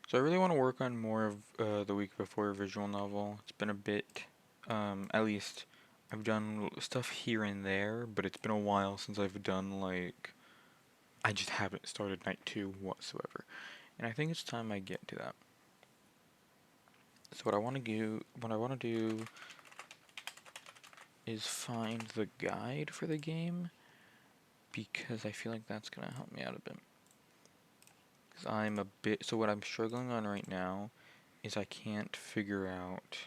So I really want to work on more of the week before visual novel. It's been a bit, at least I've done stuff here and there, but it's been a while since I've done like I just haven't started night two whatsoever, and I think it's time I get to that. So what I want to do is find the guide for the game because I feel like that's gonna help me out a bit. Because I'm a bit, so what I'm struggling on right now is I can't figure out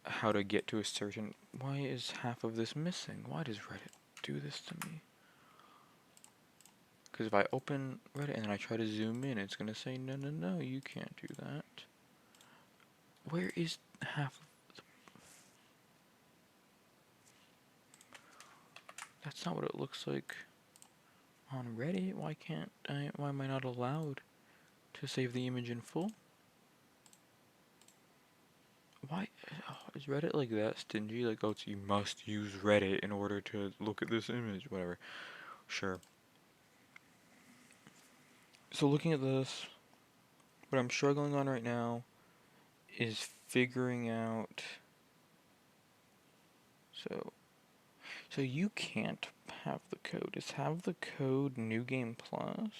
how to get to a certain. Why is half of this missing? Why does Reddit do this to me? Because if I open Reddit and then I try to zoom in, it's gonna say, no, no, no, you can't do that. Where is half of the. That's not what it looks like on Reddit. Why can't I. Why am I not allowed to save the image in full? Why is Reddit like that stingy? Like, oh, you must use Reddit in order to look at this image, whatever. Sure. So looking at this, what I'm struggling on right now is figuring out. So, so you can't have the code. Is have the code New Game Plus?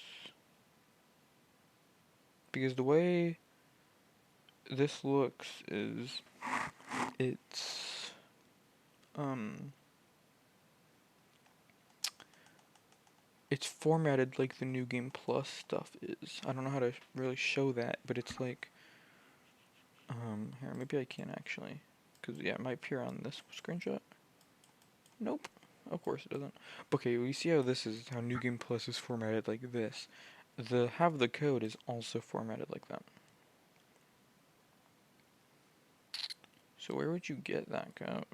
Because the way this looks is, it's um, it's formatted like the New Game Plus stuff is. I don't know how to really show that, but it's like, here maybe I can actually, because yeah, it might appear on this screenshot. Nope. Of course it doesn't. Okay, we see how this is, how New Game Plus is formatted like this. The have the code is also formatted like that. So where would you get that code?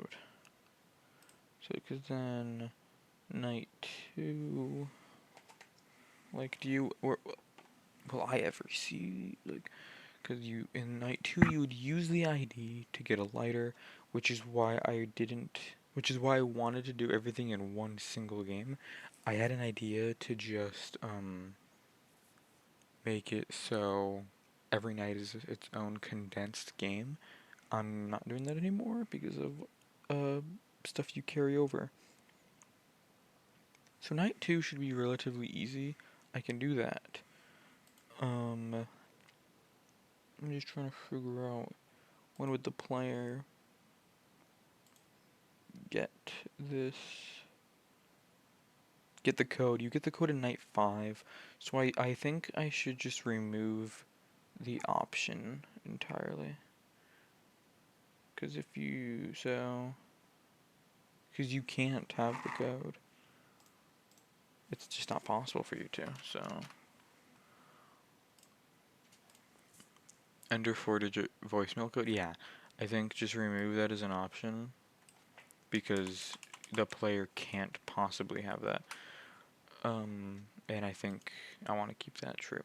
So, because then night two, like, do you, or, will I ever see, like, because you, in night two, you would use the ID to get a lighter, which is why I didn't, which is why I wanted to do everything in one single game. I had an idea to just, make it so every night is its own condensed game. I'm not doing that anymore because of stuff you carry over. So night two should be relatively easy. I can do that. I'm just trying to figure out when would the player get this. Get the code. You get the code in night five. So I think I should just remove the option entirely. Because if you, so, because you can't have the code. It's just not possible for you to, so. Enter 4-digit voicemail code? Yeah. I think just remove that as an option because the player can't possibly have that. And I think I want to keep that true.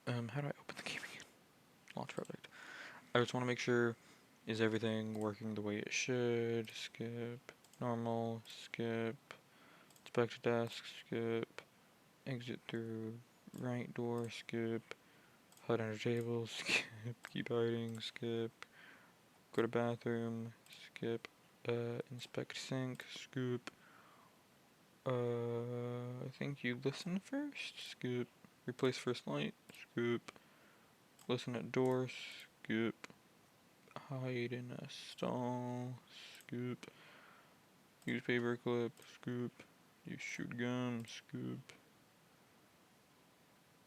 How do I open the game again? Launch project. I just want to make sure, is everything working the way it should? Skip. Normal. Skip. Inspect desk. Skip. Exit through right door. Skip. HUD under table. Skip. Keep hiding. Skip. Go to bathroom. Skip. Inspect sink. Scoop. I think you listen first. Skip. Replace first light. Scoop. Listen at door. Scoop. Hide in a stall. Scoop. Use paper clip. Scoop. Use shoot gum. Scoop.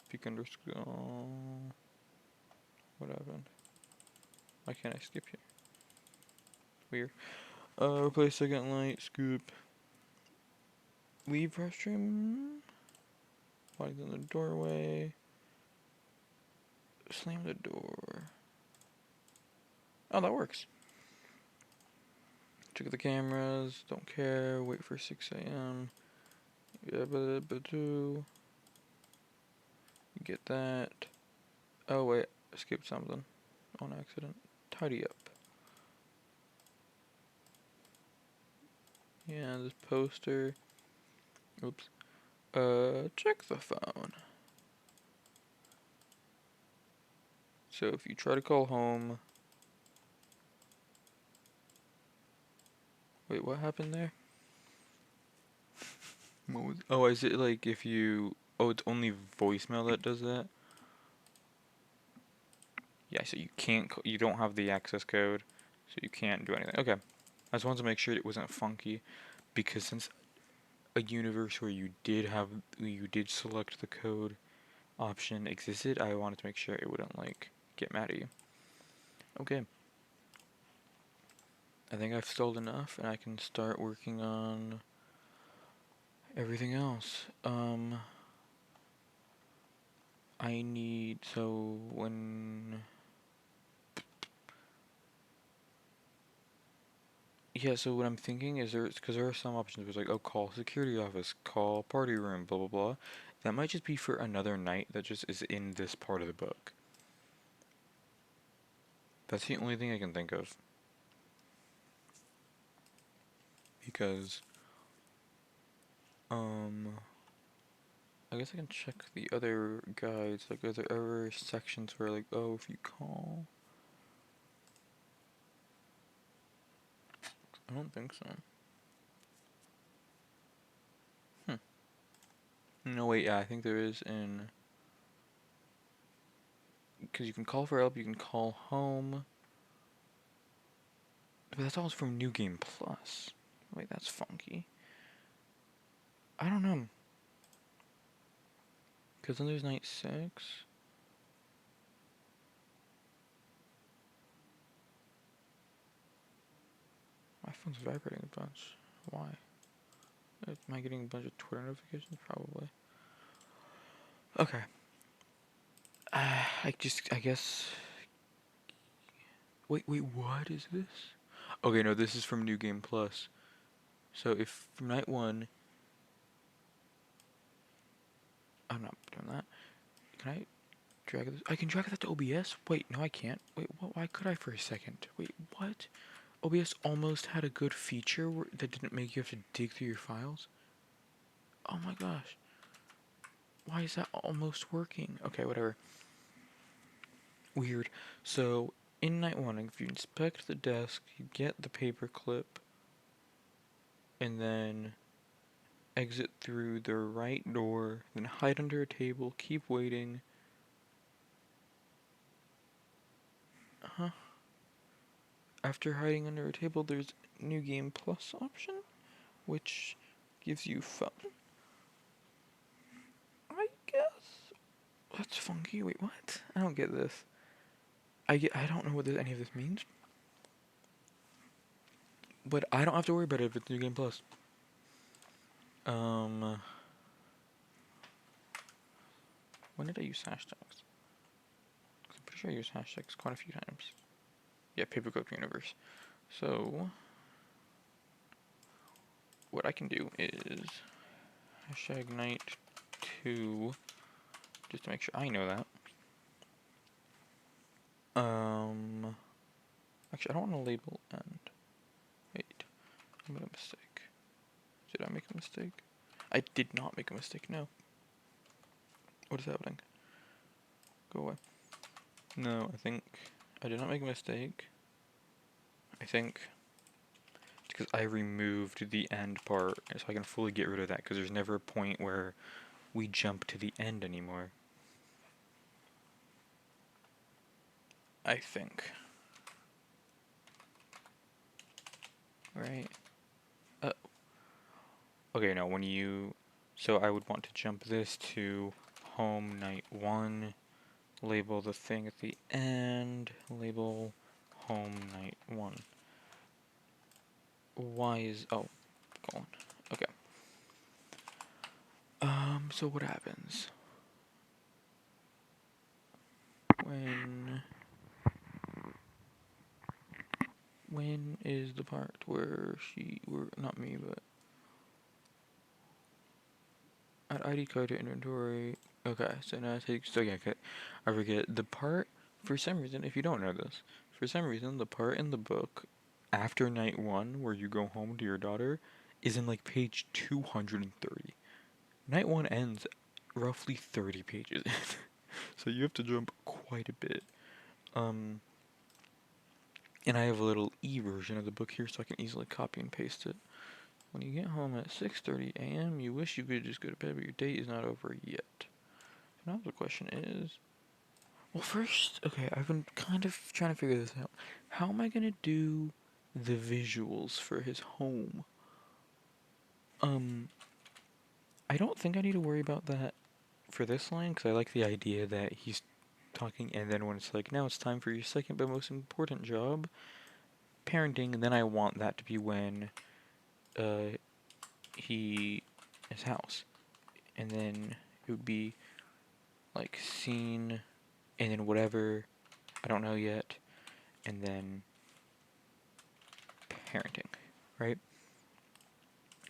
Peek under skull. What happened? Why can't I skip here? Weird. Replace second light. Scoop. Leave restroom. Light in the doorway. Slam the door. Oh, that works. Check the cameras. Don't care. Wait for 6 a.m. You get that. Oh, wait. I skipped something on accident. Tidy up. Yeah, this poster. Oops. Check the phone. So if you try to call home... Wait, what happened there? What was... Oh, is it like if you... Oh, it's only voicemail that does that? Yeah, so you can't... You don't have the access code, so you can't do anything. Okay. I just wanted to make sure it wasn't funky, because since a universe where you did select the code option existed, I wanted to make sure it wouldn't, like, get mad at you. Okay. I think I've stalled enough, and I can start working on everything else. I need, so when, yeah, so what I'm thinking is because there are some options where it's like, oh, call security office, call party room, blah, blah, blah. That might just be for another night that just is in this part of the book. That's the only thing I can think of. Because, I guess I can check the other guides, like, are there ever sections where, like, oh, if you call... I don't think so. No, wait, yeah, I think there is in... Because you can call for help, you can call home. But that's all from New Game Plus. Wait, that's funky. I don't know. Because then there's night 6. My phone's vibrating a bunch. Why? Am I getting a bunch of Twitter notifications? Probably. Okay. I guess... Wait, what is this? Okay, no, this is from New Game Plus. So if from night 1... I'm not doing that. Can I drag this? I can drag that to OBS? Wait, no I can't. Wait, what? Why could I for a second? Wait, what? OBS almost had a good feature that didn't make you have to dig through your files? Oh my gosh. Why is that almost working? Okay, whatever. Weird. So, in night 1, if you inspect the desk, you get the paper clip, and then exit through the right door, then hide under a table, keep waiting. Huh? After hiding under a table, there's New Game Plus option, which gives you fun. I guess. That's funky. Wait, what? I don't get this. I don't know what any of this means. But I don't have to worry about it if it's New Game Plus. When did I use hashtags? I'm pretty sure I used hashtags quite a few times. Yeah, Paperclip Universe. So, what I can do is hashtag night 2, just to make sure I know that. Actually, I don't want to label end. Wait, I made a mistake. Did I make a mistake? I did not make a mistake, no. What is happening? Go away. No, I think I did not make a mistake. I think it's because I removed the end part, so I can fully get rid of that, because there's never a point where we jump to the end anymore. I think. Right? Okay, no, when you... So I would want to jump this to home night 1, label the thing at the end, label home night 1. Why is... Oh, colon. Okay. So what happens? When is the part where not me, but... Add ID card to inventory. Okay, so now it takes... Okay, I forget. The part, for some reason, if you don't know this, for some reason, the part in the book after night 1 where you go home to your daughter is in, like, page 230. Night 1 ends roughly 30 pages in. So you have to jump quite a bit. And I have a little e-version of the book here so I can easily copy and paste it. When you get home at 6:30 a.m., you wish you could just go to bed, but your day is not over yet. Now the question is, well, first, okay, I've been kind of trying to figure this out. How am I gonna do the visuals for his home? I don't think I need to worry about that for this line, because I like the idea that he's talking, and then when it's like, now it's time for your second but most important job, parenting, and then I want that to be when he his house, and then it would be like scene, and then whatever I don't know yet, and then parenting, right?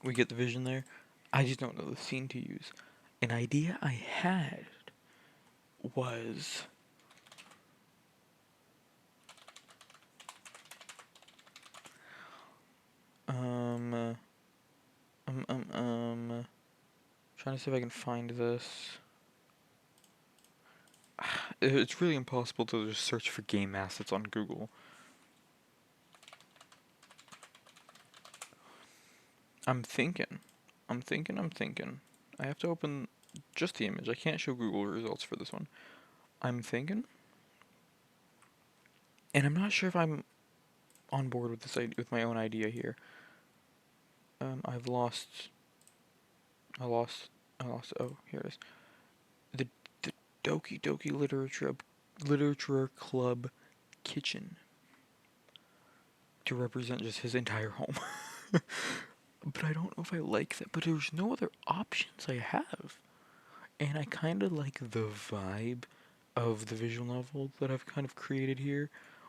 We get the vision there. I just don't know the scene to use. An idea I had was um um um um trying to see if I can find this. It's really impossible to just search for game assets on Google. I'm thinking. I'm thinking. I have to open just the image. I can't show Google results for this one. I'm thinking, and I'm not sure if I'm on board with this idea, with my own idea here. I've lost. I lost. I lost. Oh, here it is. The the Doki Doki Literature Club kitchen to represent just his entire home. But I don't know if I like that. But there's no other options I have. And I kind of like the vibe of the visual novel that I've kind of created here,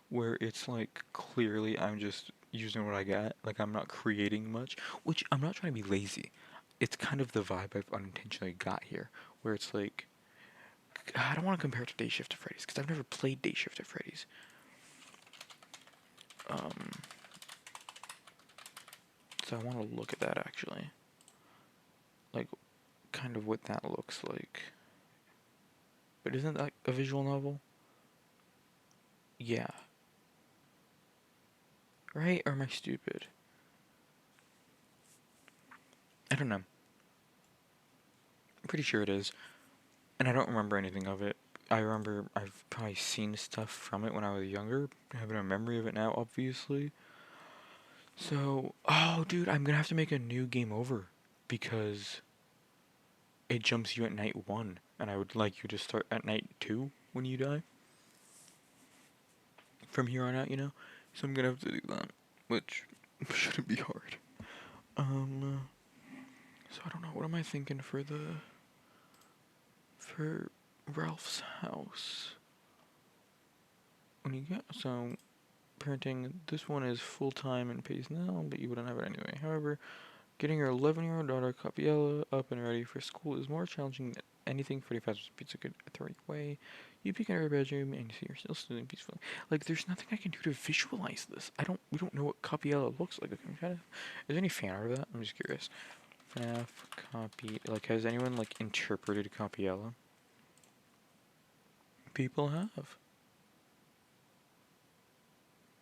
where it's like clearly I'm just using what I got. Like I'm not creating much, which I'm not trying to be lazy. It's kind of the vibe I've unintentionally got here, where it's like I don't want to compare it to Day Shift at Freddy's because I've never played Day Shift at Freddy's. Um, so I want to look at that actually, like kind of what that looks like. But isn't that a visual novel? Yeah. Right? Or am I stupid? I don't know. I'm pretty sure it is. And I don't remember anything of it. I remember I've probably seen stuff from it when I was younger. Having a memory of it now, obviously. So, oh, dude, I'm gonna have to make a new game over. Because it jumps you at night 1. And I would like you to start at night 2 when you die. From here on out, you know? So I'm gonna have to do that. Which shouldn't be hard. So I don't know, what am I thinking for Ralph's house? When you get, so, parenting, this one is full-time and pays now, but you wouldn't have it anyway. However, getting your 11-year-old daughter, Capiella, up and ready for school is more challenging than anything Freddy Fazbear's Pizza could throw your way. You peek in her bedroom and you see her still sleeping peacefully. Like, there's nothing I can do to visualize this. We don't know what Capiella looks like. I'm kind of, is there any fan art of that? I'm just curious. FNAF copy, like, has anyone, like, interpreted Capiella? People have.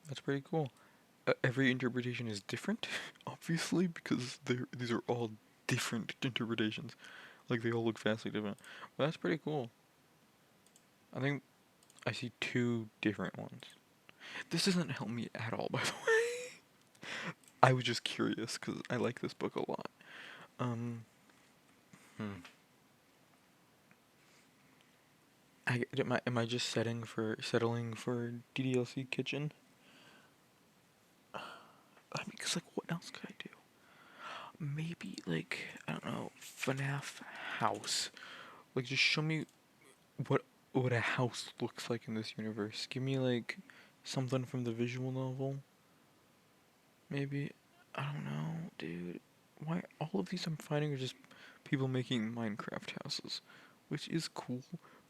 That's pretty cool. Every interpretation is different, obviously, because these are all different interpretations. Like, they all look vastly different. But that's pretty cool. I think I see 2 different ones. This doesn't help me at all, by the way. I was just curious, because I like this book a lot. Um, hmm. Am I just settling for DDLC Kitchen? I mean, cause like, what else could I do? Maybe like, I don't know, FNAF house. Like, just show me what what a house looks like in this universe. Give me like something from the visual novel. Maybe, I don't know, dude. Why all of these I'm finding are just people making Minecraft houses, which is cool.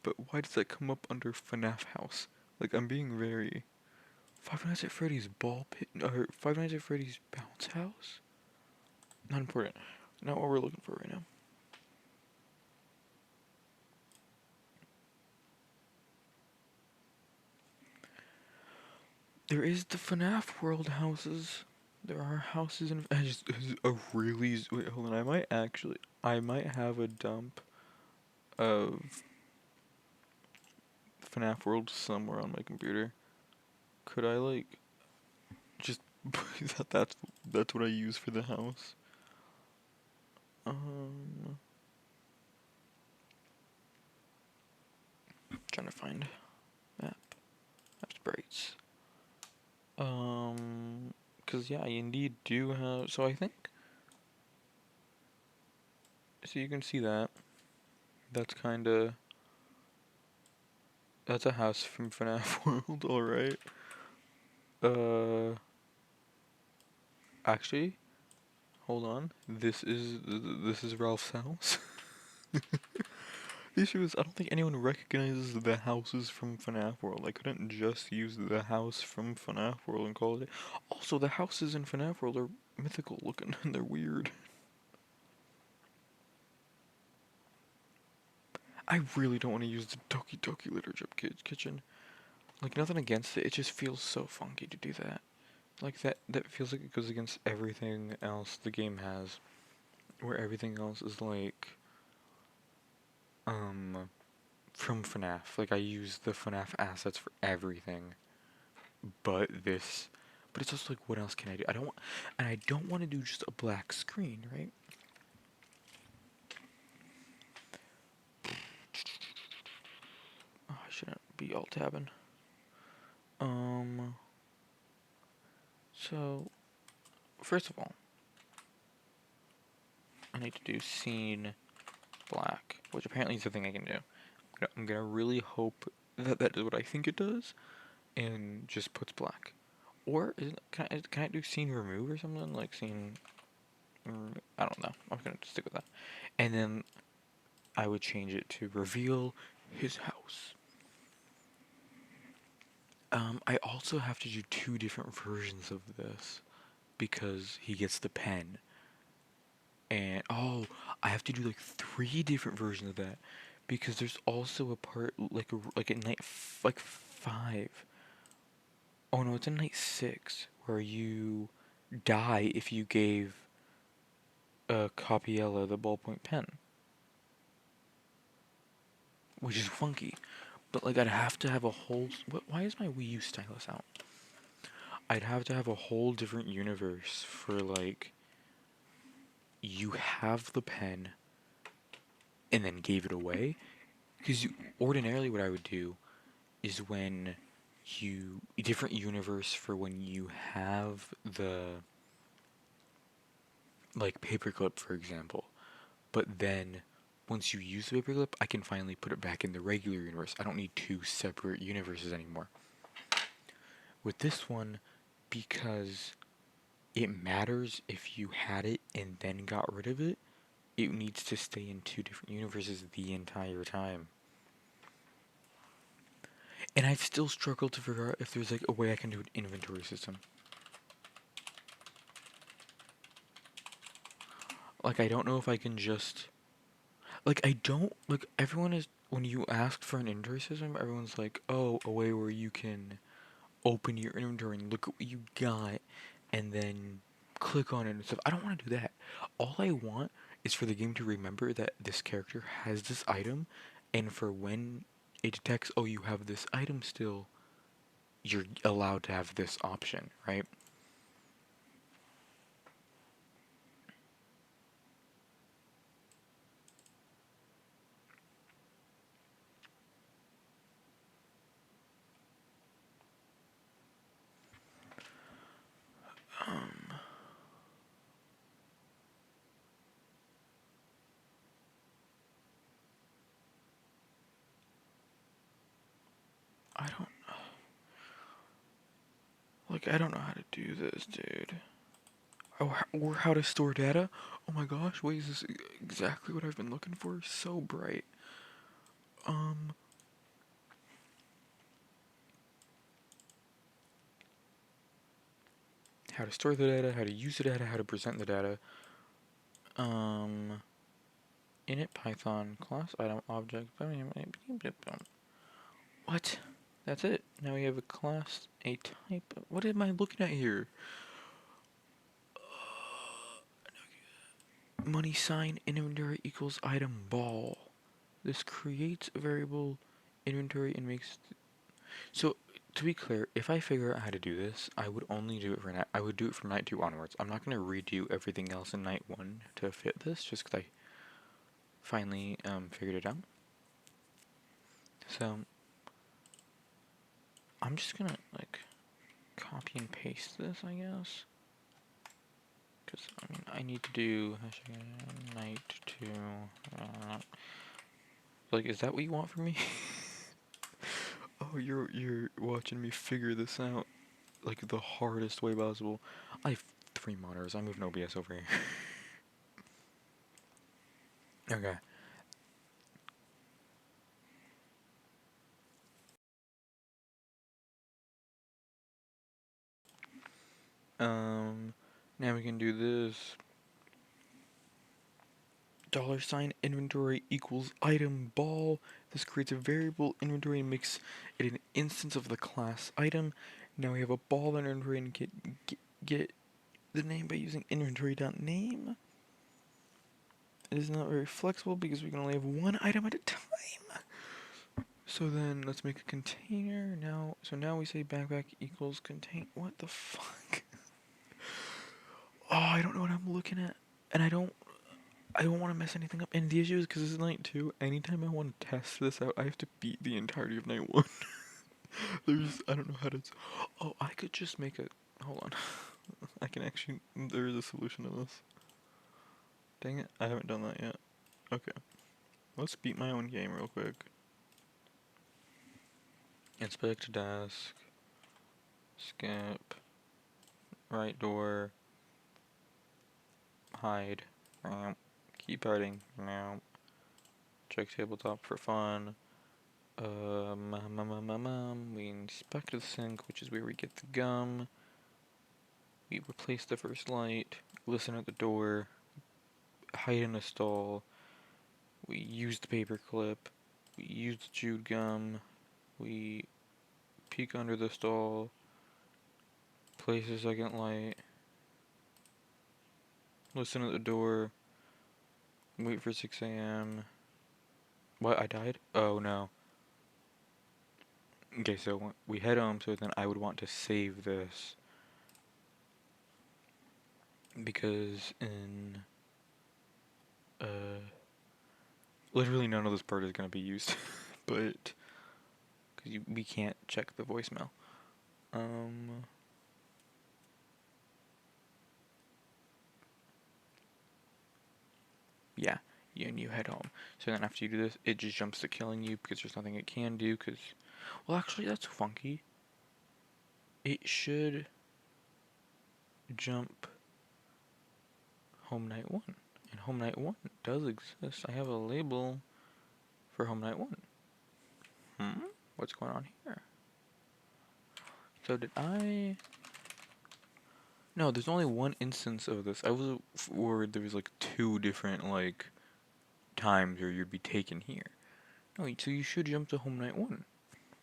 But why does that come up under FNAF house? Like, I'm being very Five Nights at Freddy's ball pit or Five Nights at Freddy's bounce house. Not important. Not what we're looking for right now. There is the FNAF World houses. There are houses in. I just a really wait. Hold on. I might have a dump of FNAF World somewhere on my computer. Could I like just that's what I use for the house. Um, trying to find map sprites. Cause yeah, I indeed do have. So I think so. You can see that. That's kind of that's a house from FNAF World. All right. Uh, actually, hold on. This is Ralph's house. The issue is I don't think anyone recognizes the houses from FNAF World. I couldn't just use the house from FNAF World and call it. Also, the houses in FNAF World are mythical looking and they're weird. I really don't want to use the Toki Toki Literature Kitchen. Like nothing against it, it just feels so funky to do that. Like that feels like it goes against everything else the game has, where everything else is like um from FNAF. Like I use the FNAF assets for everything, but this, but it's also like what else can I do? I don't want to do just a black screen, right? Oh, I shouldn't be alt tabbing. Um. So first of all, I need to do scene black, which apparently is a thing I can do. I'm gonna really hope that that is what I think it does, and just puts black. Or can I do scene remove or something like scene? I don't know. I'm gonna stick with that, and then I would change it to reveal his house. I also have to do two different versions of this because he gets the pen, and oh, I have to do like three different versions of that because there's also a part like at night like 5. Oh no, it's in night 6 where you die if you gave Copiella the ballpoint pen, which is funky. But like I'd have to have a whole. Why is my Wii U stylus out? I'd have to have a whole different universe for like you have the pen and then gave it away. Because ordinarily what I would do is when you different universe for when you have the like paperclip for example, but then once you use the paperclip, I can finally put it back in the regular universe. I don't need two separate universes anymore. With this one, because it matters if you had it and then got rid of it, it needs to stay in two different universes the entire time. And I've still struggled to figure out if there's like a way I can do an inventory system. Like I don't know if I can just like I don't like everyone is when you ask for an inventory system, everyone's like, "Oh, a way where you can open your inventory and look at what you got and then click on it and stuff." I don't want to do that. All I want is for the game to remember that this character has this item and for when it detects, "Oh, you have this item still," you're allowed to have this option, right? Um, I don't I don't know how to do this, dude. Oh, or how to store data? Oh my gosh, wait, is this exactly what I've been looking for? So bright. Um, how to store the data, how to use the data, how to present the data. Um, init Python class item object. What? That's it. Now we have a class, a type. What am I looking at here? Money sign inventory equals item ball. This creates a variable inventory and makes. So to be clear, if I figure out how to do this, I would only do it for night. I would do it from night 2 onwards. I'm not gonna redo everything else in night 1 to fit this, just because I finally figured it out. So I'm just gonna like copy and paste this, I guess. Because I mean, I need to do night 2. Like, is that what you want from me? Oh, you're watching me figure this out like the hardest way possible. I have 3 monitors. I moved no OBS over here. Okay. Now we can do this. Dollar sign inventory equals item ball. This creates a variable inventory and makes it an instance of the class item. Now we have a ball inventory and get the name by using inventory.name. It is not very flexible because we can only have one item at a time. So then let's make a container now. So now we say backpack equals contain. What the fuck? Oh, I don't know what I'm looking at, and I don't want to mess anything up. And the issue is because this is night 2. Anytime I want to test this out, I have to beat the entirety of night 1. I don't know how to. Oh, I could just make a. Hold on. I can actually. There is a solution to this. Dang it, I haven't done that yet. Okay, let's beat my own game real quick. Inspect desk. Skip. Right door. Hide. Keep hiding. Check tabletop for fun. We inspect the sink, which is where we get the gum. We replace the first light. Listen at the door. Hide in a stall. We use the paper clip. We use the chewed gum. We peek under the stall. Place a second light. Listen at the door. Wait for 6 a.m. What? I died? Oh no. Okay, so we head home, so then I would want to save this. Because in. Literally none of this part is going to be used. But. Because we can't check the voicemail. Yeah, and you head home. So then after you do this, it just jumps to killing you because there's nothing it can do. Because, well, actually, that's funky. It should jump home night 1, and home night 1 does exist. I have a label for home night 1. What's going on here? So did I? No, there's only one instance of this. I was worried there was like 2 different like times where you'd be taken here. No, so you should jump to home night 1.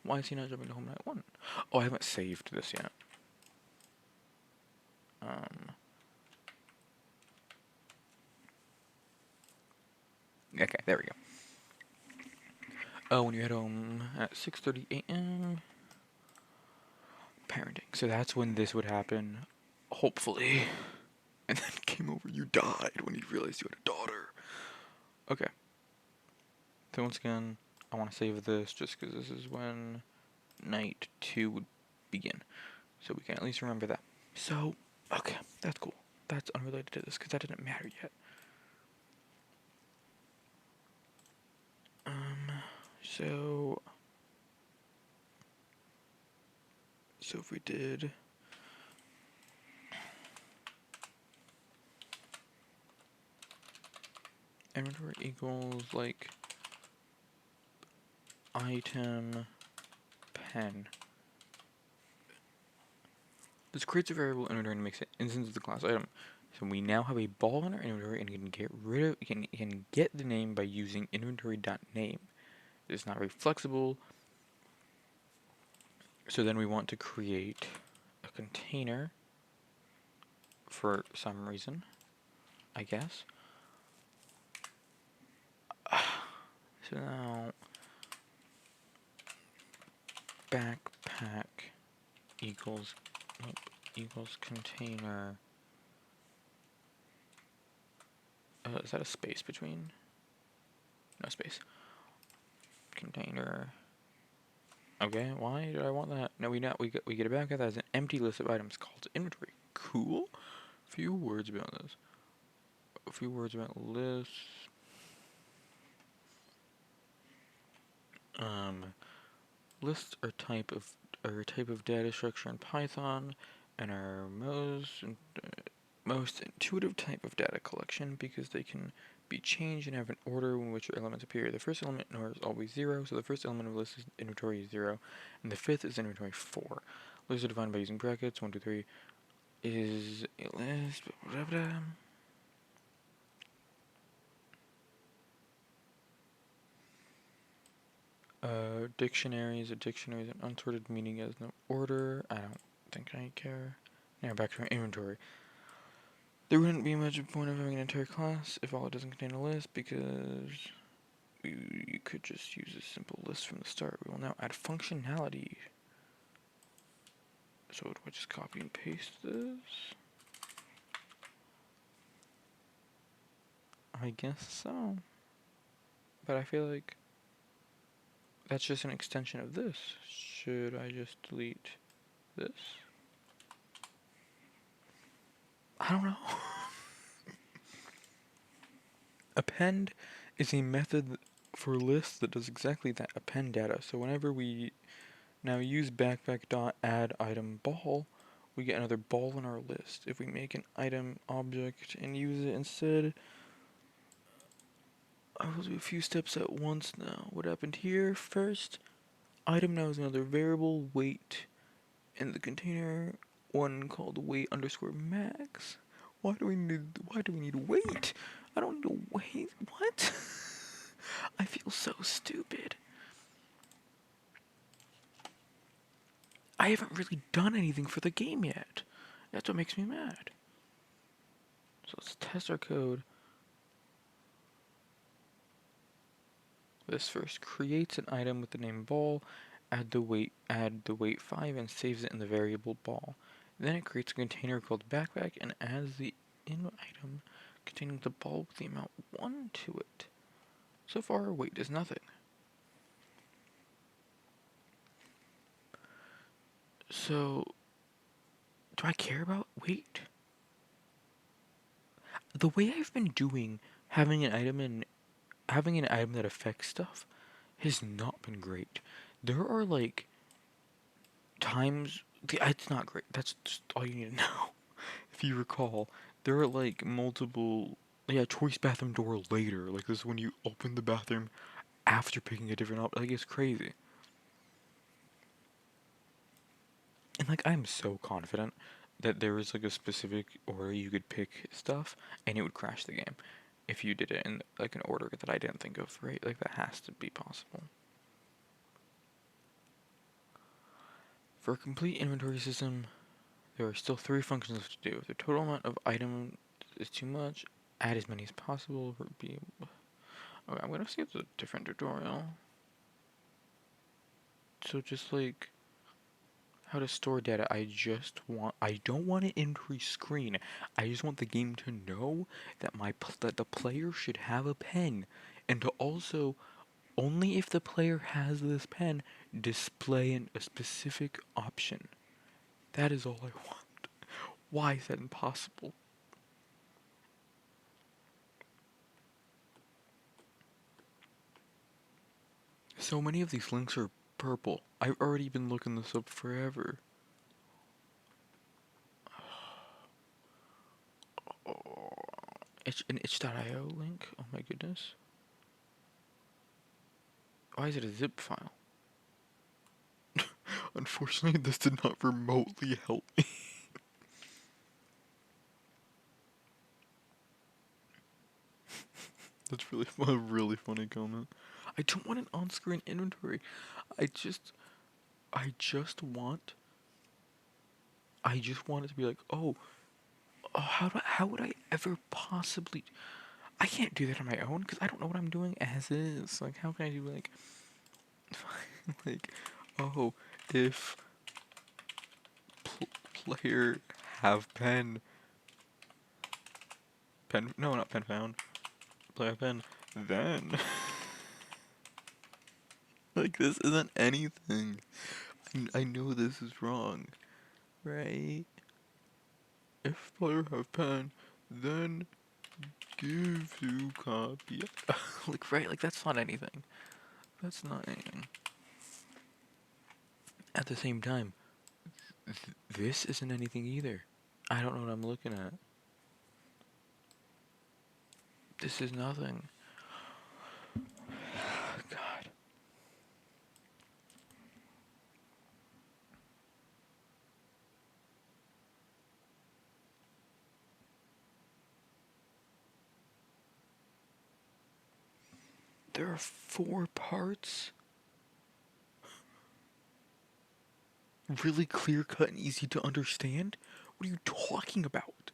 Why is he not jumping to home night 1? Oh, I haven't saved this yet. Okay, there we go. Oh, when you head home at 6:30 a.m. Parenting. So that's when this would happen. Hopefully. And then came over, you died when you realized you had a daughter. Okay. So once again, I want to save this just because this is when night 2 would begin. So we can at least remember that. So, okay, that's cool. That's unrelated to this because that didn't matter yet. So if we did inventory equals like item pen. This creates a variable inventory and makes it instance of the class item. So we now have a ball in our inventory and can get rid of can get the name by using inventory.name. It is not very flexible. So then we want to create a container for some reason, I guess. So now backpack equals equals container. Is that a space between? No space. Container. Okay, why did I want that? No, we get a backpack that has an empty list of items called inventory. Cool. Few words about this. A few words about lists. Lists are a type of data structure in Python, and are most intuitive type of data collection because they can be changed and have an order in which elements appear. The first element is always 0, so the first element of a list is inventory is 0, and the fifth is inventory 4. Lists are defined by using brackets. 1, 2, 3 is a list. Blah, blah, blah. Dictionary is an unsorted meaning has no order. I don't think I care. Now back to our inventory. There wouldn't be much point of having an entire class if all it doesn't contain a list, because you could just use a simple list from the start. We will now add functionality. So do I just copy and paste this? I guess so. But I feel like that's just an extension of this. Should I just delete this? I don't know. Append is a method for lists that does exactly that, append data. So whenever we now use backpack.add item ball, we get another ball in our list. If we make an item object and use it instead, I will do a few steps at once now. What happened here? First, item now is another variable, weight, in the container, one called weight underscore max. Why do we need weight? I don't need to wait. What? I feel so stupid. I haven't really done anything for the game yet. That's what makes me mad. So let's test our code. This first creates an item with the name ball, add the weight 5 and saves it in the variable ball. Then it creates a container called backpack and adds the in item containing the ball with the amount 1 to it. So far our weight is nothing. So do I care about weight? The way I've been doing having an item that affects stuff has not been great. There are like times it's not great. That's just all you need to know. If you recall, there are like multiple choice bathroom door later. Like this is when you open the bathroom after picking a different option. Like it's crazy. And like I'm so confident that there was like a specific order you could pick stuff and it would crash the game if you did it in like an order that I didn't think of, right? Like that has to be possible. For a complete inventory system, there are still 3 functions left to do. If the total amount of items is too much, add as many as possible. Okay, I'm gonna skip the different tutorial. So just like how to store data, I don't want an inventory screen. I just want the game to know that that the player should have a pen, and to also only if the player has this pen display a specific option. That is all I want. Why is that impossible? So many of these links are purple. I've already been looking this up forever. Oh, it's an itch.io link? Oh my goodness. Why is it a zip file? Unfortunately, this did not remotely help me. That's really a really funny comment. I don't want an on-screen inventory. I just I just want it to be like, oh, how would I ever possibly? I can't do that on my own because I don't know what I'm doing as is. Like, how can I do like, like, oh, if player have pen, no, not pen found, player pen, then, like, this isn't anything. I know this is wrong, right? If player have pen, then give to copy. Like, right, like, that's not anything. That's not anything. At the same time, this isn't anything either. I don't know what I'm looking at. This is nothing. God. There are 4 parts? Really clear cut and easy to understand? What are you talking about?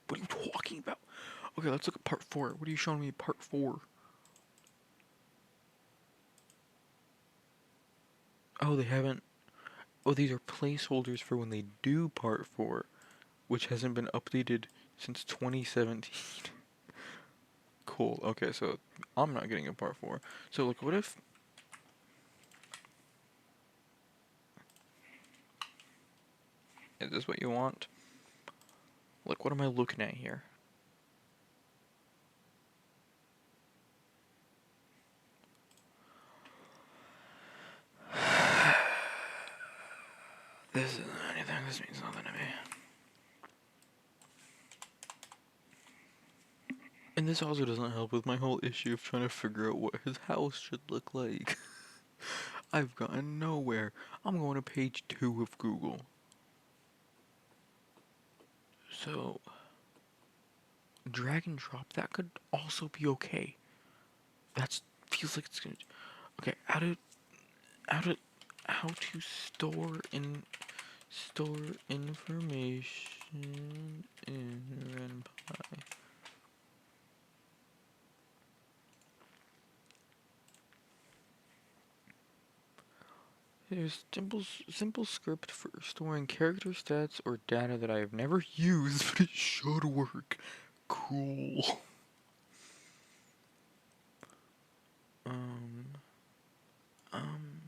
What are you talking about? Okay, let's look at part 4. What are you showing me part 4? Oh, they haven't. Oh, these are placeholders for when they do part 4, which hasn't been updated since 2017. Cool. Okay, so I'm not getting a part 4. So, like, what if. Is this what you want? Like, what am I looking at here? This isn't anything. This means nothing to me. And this also doesn't help with my whole issue of trying to figure out what his house should look like. I've gotten nowhere. I'm going to page 2 of Google. So, drag and drop, that could also be okay. That feels like it's gonna. Okay, how to, how to store information in RenPy. There's simple script for storing character stats or data that I have never used, but it should work. Cool. Um, um.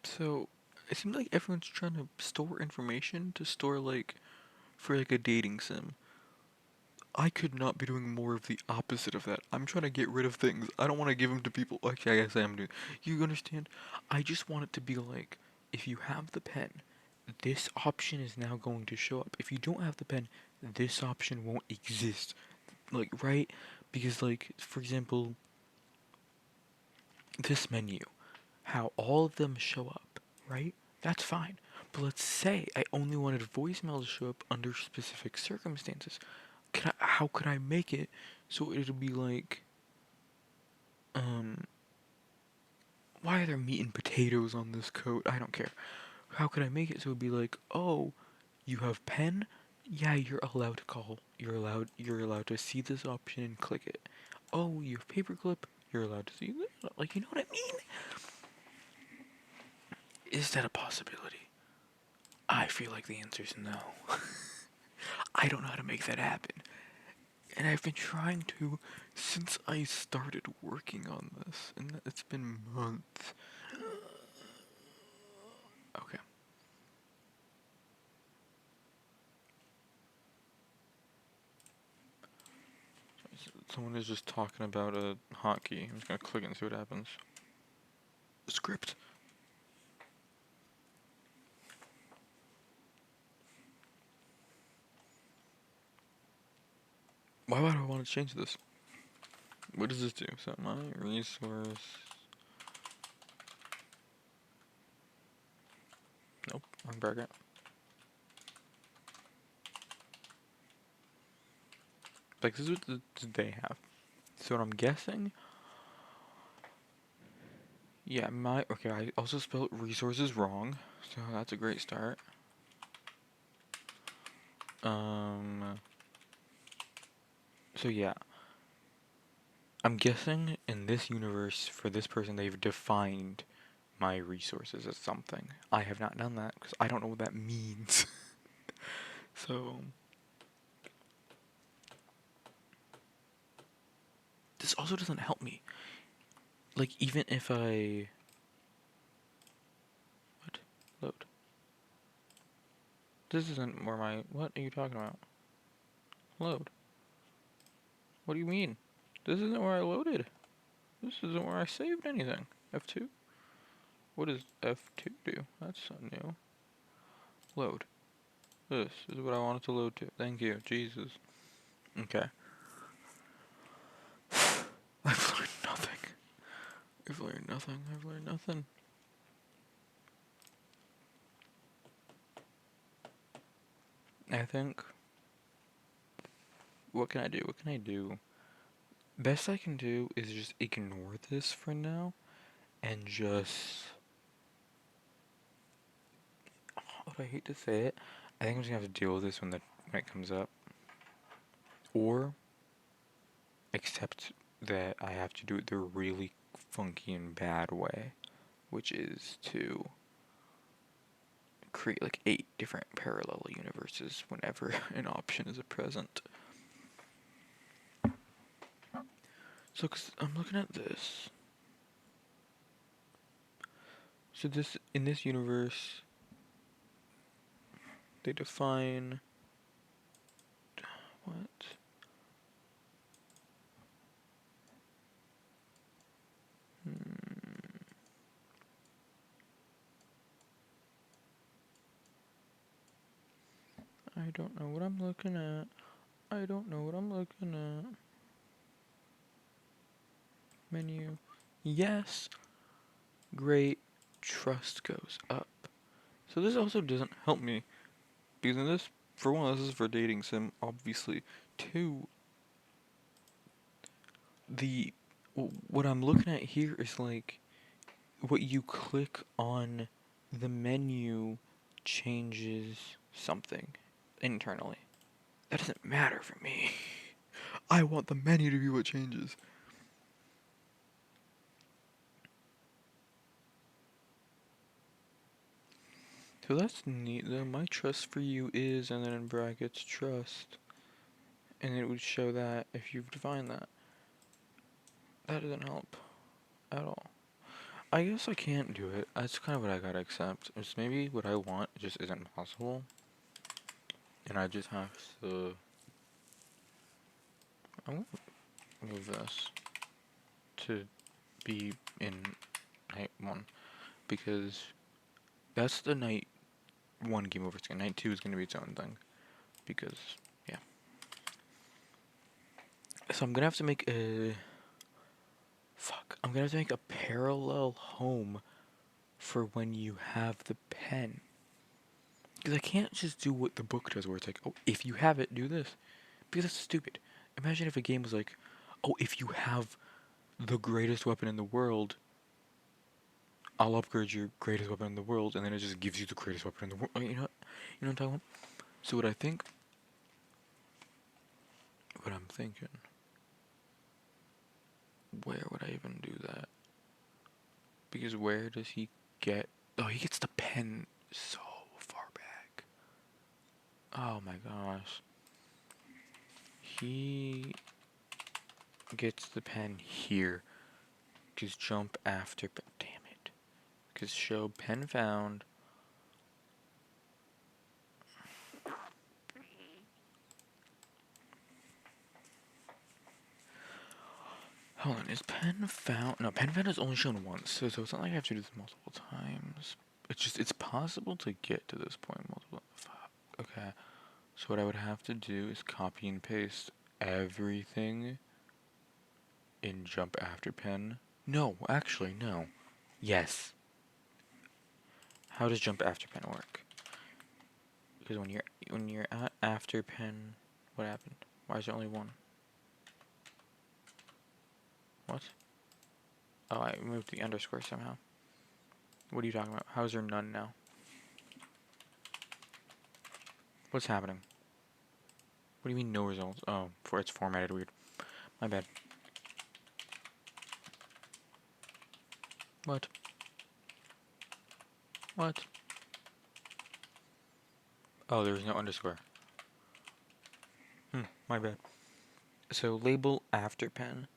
So, it seems like everyone's trying to store information to store, like, for, like, a dating sim. I could not be doing more of the opposite of that. I'm trying to get rid of things. I don't want to give them to people. Actually, I guess I am doing. You understand? I just want it to be like, if you have the pen, this option is now going to show up. If you don't have the pen, this option won't exist. Like, right? Because, like, for example, this menu, how all of them show up, right? That's fine. But let's say I only wanted voicemail to show up under specific circumstances. How could I make it so it'll be like, um, why are there meat and potatoes on this coat? I don't care. How could I make it so it'd be like, oh, you have pen? Yeah, you're allowed to call. You're allowed to see this option and click it. Oh, you have paperclip? You're allowed to see that. Like, you know what I mean? Is that a possibility? I feel like the answer is no. I don't know how to make that happen. And I've been trying to since I started working on this, and it's been months. Okay. Someone is just talking about a hotkey. I'm just gonna click it and see what happens. Script. Why would I want to change this? What does this do? So my resource. Nope, wrong bracket. Like, this is what they have. So what I'm guessing. Yeah, okay, I also spelled resources wrong, so that's a great start. So yeah. I'm guessing in this universe, for this person, they've defined my resources as something. I have not done that, because I don't know what that means. So, this also doesn't help me. Like, even if I... What? Load. This isn't where my... What are you talking about? Load. What do you mean? This isn't where I loaded. This isn't where I saved anything. F2? What does F2 do? That's something new. Load. This is what I wanted to load to. Thank you. Jesus. Okay. I've learned nothing. I've learned nothing. I've learned nothing. I think... What can I do? What can I do? Best I can do is just ignore this for now. And just... Oh, I hate to say it. I think I'm just gonna have to deal with this when it comes up. Or... accept that I have to do it the really funky and bad way. Which is to... create like 8 different parallel universes whenever an option is present. So, cause I'm looking at this. So in this universe, they define what? I don't know what I'm looking at. I don't know what I'm looking at. Menu. Yes. Great. Trust goes up. So this also doesn't help me. Because in this, for one, this is for dating sim, obviously. Two, the what I'm looking at here is like what you click on the menu changes something internally. That doesn't matter for me. I want the menu to be what changes. So that's neat though. My trust for you is, and then in brackets, trust. And it would show that if you've defined that. That doesn't help at all. I guess I can't do it. That's kind of what I gotta accept. It's maybe what I want just isn't possible. And I just have to... I'm gonna move this to be in night 1. Because that's the night 1 game over. Night 2 is gonna be its own thing. Because, yeah. So I'm gonna have to make a... Fuck. I'm gonna have to make a parallel home for when you have the pen. Because I can't just do what the book does, where it's like, oh, if you have it, do this. Because that's stupid. Imagine if a game was like, oh, if you have the greatest weapon in the world, I'll upgrade your greatest weapon in the world, and then it just gives you the greatest weapon in the world. You know what I'm talking about? So what I'm thinking, where would I even do that? Because where does he get... Oh, he gets the pen so far back. Oh my gosh. He gets the pen here. Because jump after... Damn it. Because show pen found. Hold on, is pen found? No, pen found is only shown once, so it's not like I have to do this multiple times. It's possible to get to this point multiple... Fuck. Okay, so what I would have to do is copy and paste everything in jump after pen? No, actually, no. Yes. How does jump after pen work? Because when you're at after pen, what happened? Why is there only one? What? Oh, I moved the underscore somehow. What are you talking about? How is there none now? What's happening? What do you mean no results? Oh, it's formatted weird. My bad. What? What? Oh, there's no underscore. My bad. So label after pen.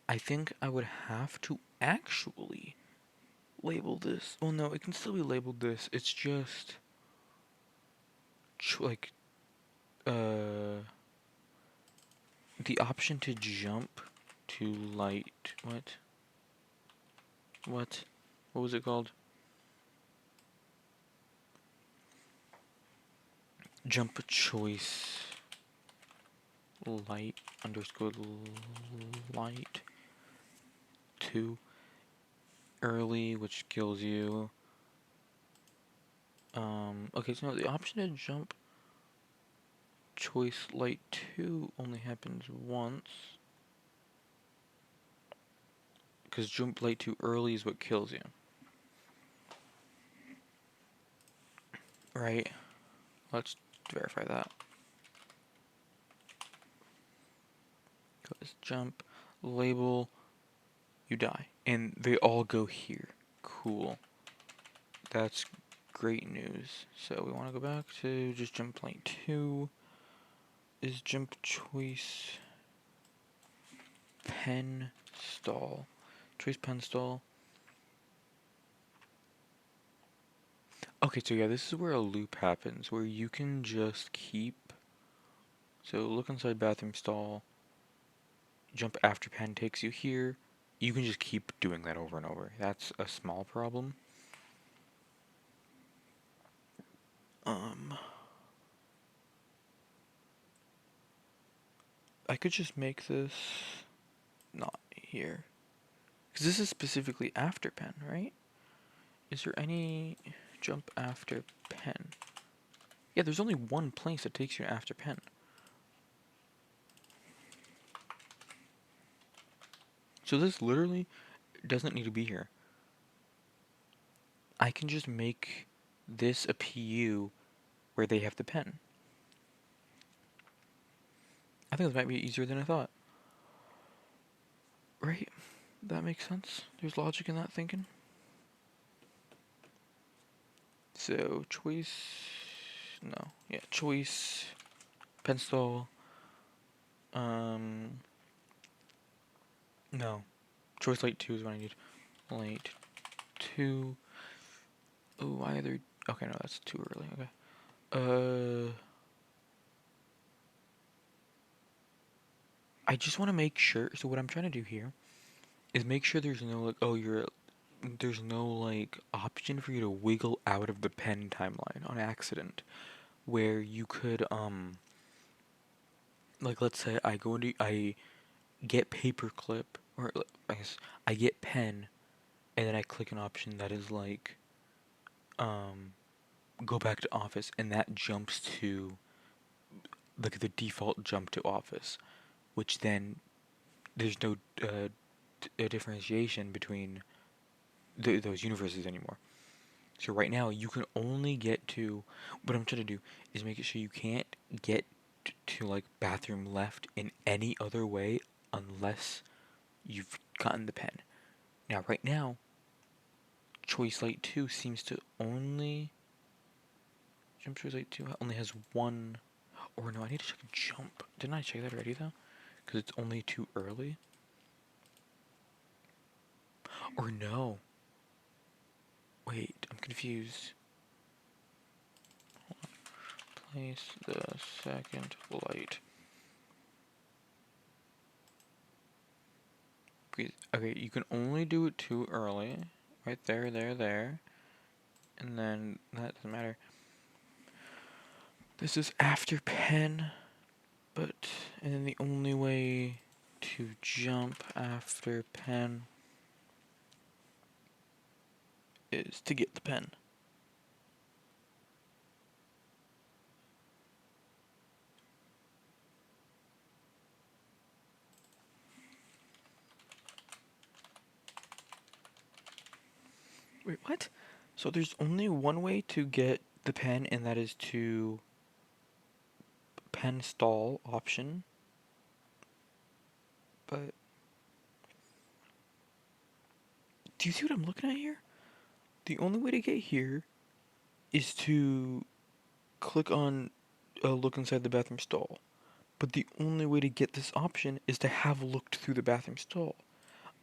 I think I would have to actually label this. Well, no, it can still be labeled this. It's just like the option to jump to light. What? What? What was it called? Jump choice light underscore light to early, which kills you. Okay, so no, the option to jump choice light 2 only happens once. Because jump light too early is what kills you. Right? Let's verify that. Goes jump, label, you die. And they all go here. Cool. That's great news. So we want to go back to just jump light 2. Is jump choice pen stall. Choice pen stall. Okay, so yeah, this is where a loop happens, where you can just keep. So look inside bathroom stall. Jump after pen takes you here. You can just keep doing that over and over. That's a small problem. I could just make this not here. Because this is specifically after pen, right? Is there any jump after pen? Yeah, there's only one place that takes you after pen. So this literally doesn't need to be here. I can just make this a PU where they have the pen. I think this might be easier than I thought. Right? That makes sense. There's logic in that thinking. So, choice... No. Yeah, choice... Pencil... No. Choice light 2 is what I need. Light 2... Oh, either... Okay, no, that's too early. Okay. I just want to make sure... So what I'm trying to do here is make sure there's no, like... Oh, there's no, like, option for you to wiggle out of the pen timeline on accident. Where you could, like, let's say I get paperclip, or I guess I get pen, and then I click an option that is like, go back to office, and that jumps to, like, the default jump to office, which then there's no differentiation between those universes anymore. So right now you can only get to, what I'm trying to do is make it so you can't get to like bathroom left in any other way unless you've gotten the pen. Now right now, choice light 2 seems to only, jump choice light 2 only has one, or no, I need to check jump. Didn't I check that already though? Because it's only too early? Or no. Wait, I'm confused. Hold on. Place the second light. Okay, you can only do it too early. Right there, there. And then, that doesn't matter. This is after pen. and then the only way to jump after pen is to get the pen. Wait, what? So there's only one way to get the pen, and that is to pen stall option. But do you see what I'm looking at here? The only way to get here is to click on look inside the bathroom stall. But the only way to get this option is to have looked through the bathroom stall.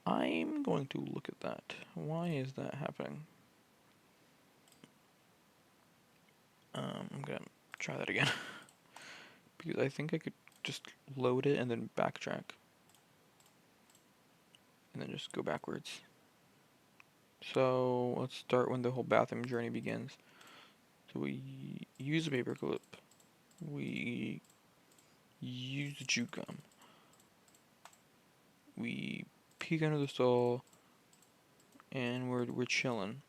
I'm going to look at that. Why is that happening? I'm gonna try that again. Because I think I could just load it and then backtrack. And then just go backwards. So let's start when the whole bathroom journey begins. So we use a paperclip. We use the chew gum. We peek under the stall, and we're chilling.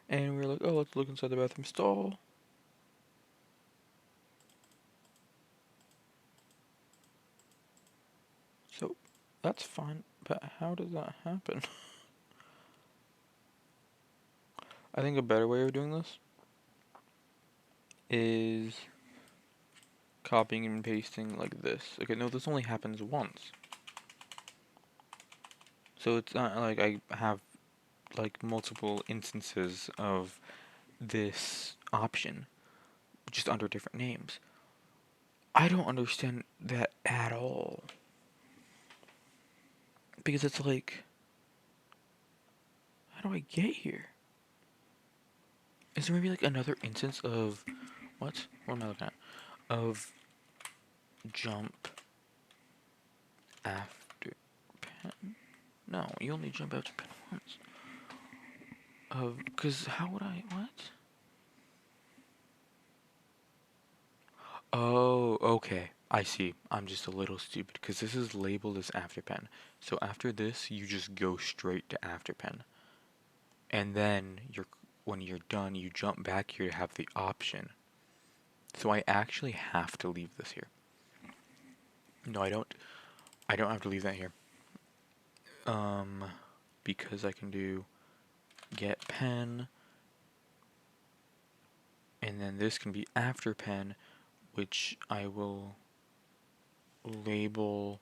And we're like, oh, let's look inside the bathroom stall. So that's fine, but how does that happen? I think a better way of doing this is copying and pasting like this. Okay, no, this only happens once. So it's not like I have like multiple instances of this option, just under different names. I don't understand that at all. Because it's like, how do I get here? Is there maybe like another instance of, what? What am I looking at? Of jump after pen? No, you only jump after pen once. Cause how would I, what? Oh, okay. I see. I'm just a little stupid because this is labeled as afterpen. So after this, you just go straight to afterpen. And then when you're done, you jump back here to have the option. So I actually have to leave this here. No, I don't. I don't have to leave that here. Because I can do get pen, and then this can be after pen, which I will label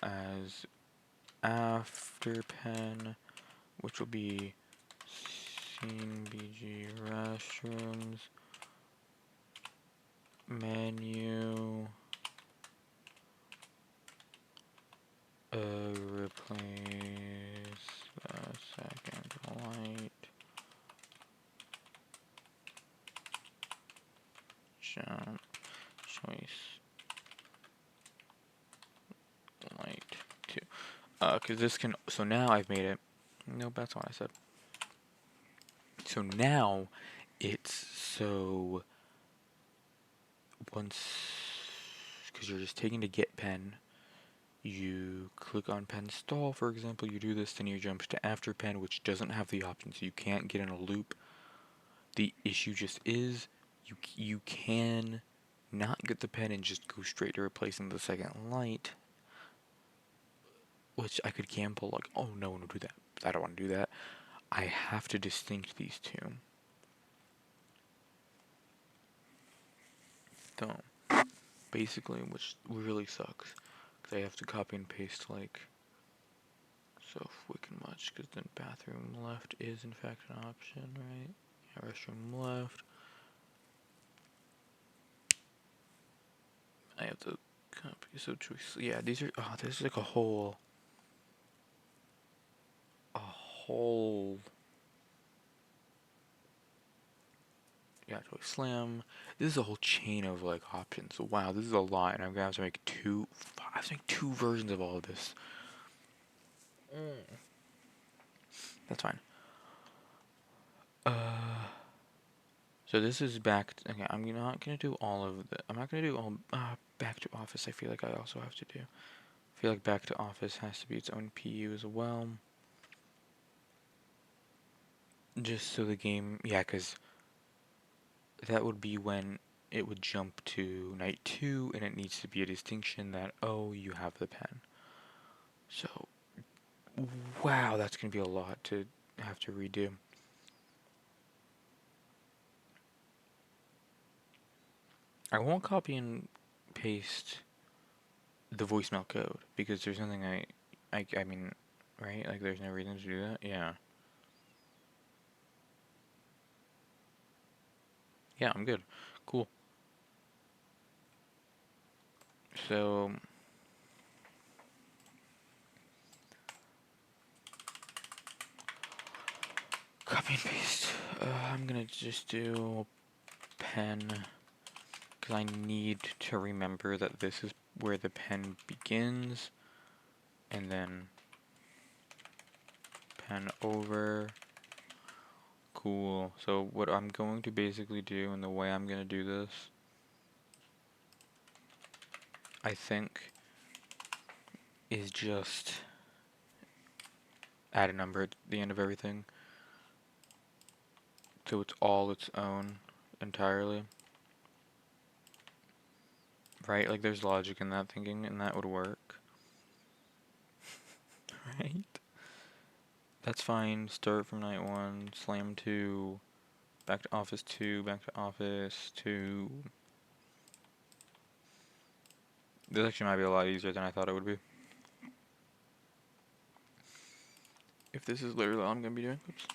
as after pen, which will be CBG restrooms menu replace the second light jump choice light 2. Cause this can, so now I've made it, nope, that's what I said. So now it's so once, cause you're just taking to get pen, you click on pen stall, for example, you do this, then you jump to after pen, which doesn't have the option, so you can't get in a loop. The issue just is, you can not get the pen and just go straight to replacing the second light, which I could gamble like, oh no, do that. I don't want to do that. I have to distinct these two. So, basically, which really sucks, because I have to copy and paste like so wicked much, because then bathroom left is in fact an option, right? Yeah, restroom left. I have to copy, so choice, yeah, these are, oh, this is like a whole yeah, choice slam. This is a whole chain of like options. Wow, this is a lot, and I'm gonna have to make I have to make two versions of all of this. That's fine. So this is back. Okay, I'm not gonna do all of the. I'm not gonna do all. Back to office. I feel like I also have to do. I feel like back to office has to be its own PU as well. Just so the game, yeah, because that would be when it would jump to night 2, and it needs to be a distinction that, oh, you have the pen. So, wow, that's gonna be a lot to have to redo. I won't copy and paste the voicemail code because there's nothing I mean, right? Like, there's no reason to do that. Yeah. Yeah, I'm good. Cool. So, copy and paste. I'm gonna just do pen because I need to remember that this is where the pen begins, and then pen over. Cool. So what I'm going to basically do, and the way I'm gonna do this, I think, is just add a number at the end of everything. So it's all its own entirely. Right? Like there's logic in that thinking, and that would work. Right? That's fine. Start from night 1, slam 2, back to office 2, back to office 2. This actually might be a lot easier than I thought it would be. If this is literally all I'm gonna be doing. Oops.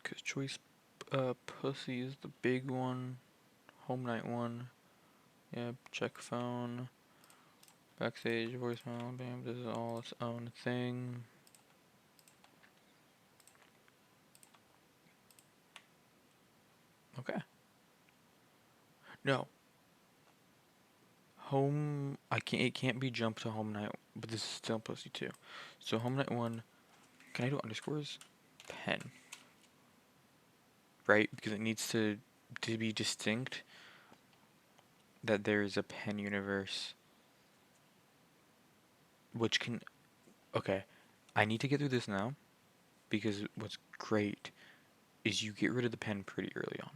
Because choice pussy is the big one. Home night 1. Yep, check phone. Backstage, voicemail, bam, this is all its own thing. Okay. No. Home, it can't be jump to home night, but this is still pussy too. So home night 1, can I do underscores? Pen. Right? Because it needs to be distinct that there is a pen universe, which can, okay, I need to get through this now, because what's great is you get rid of the pen pretty early on,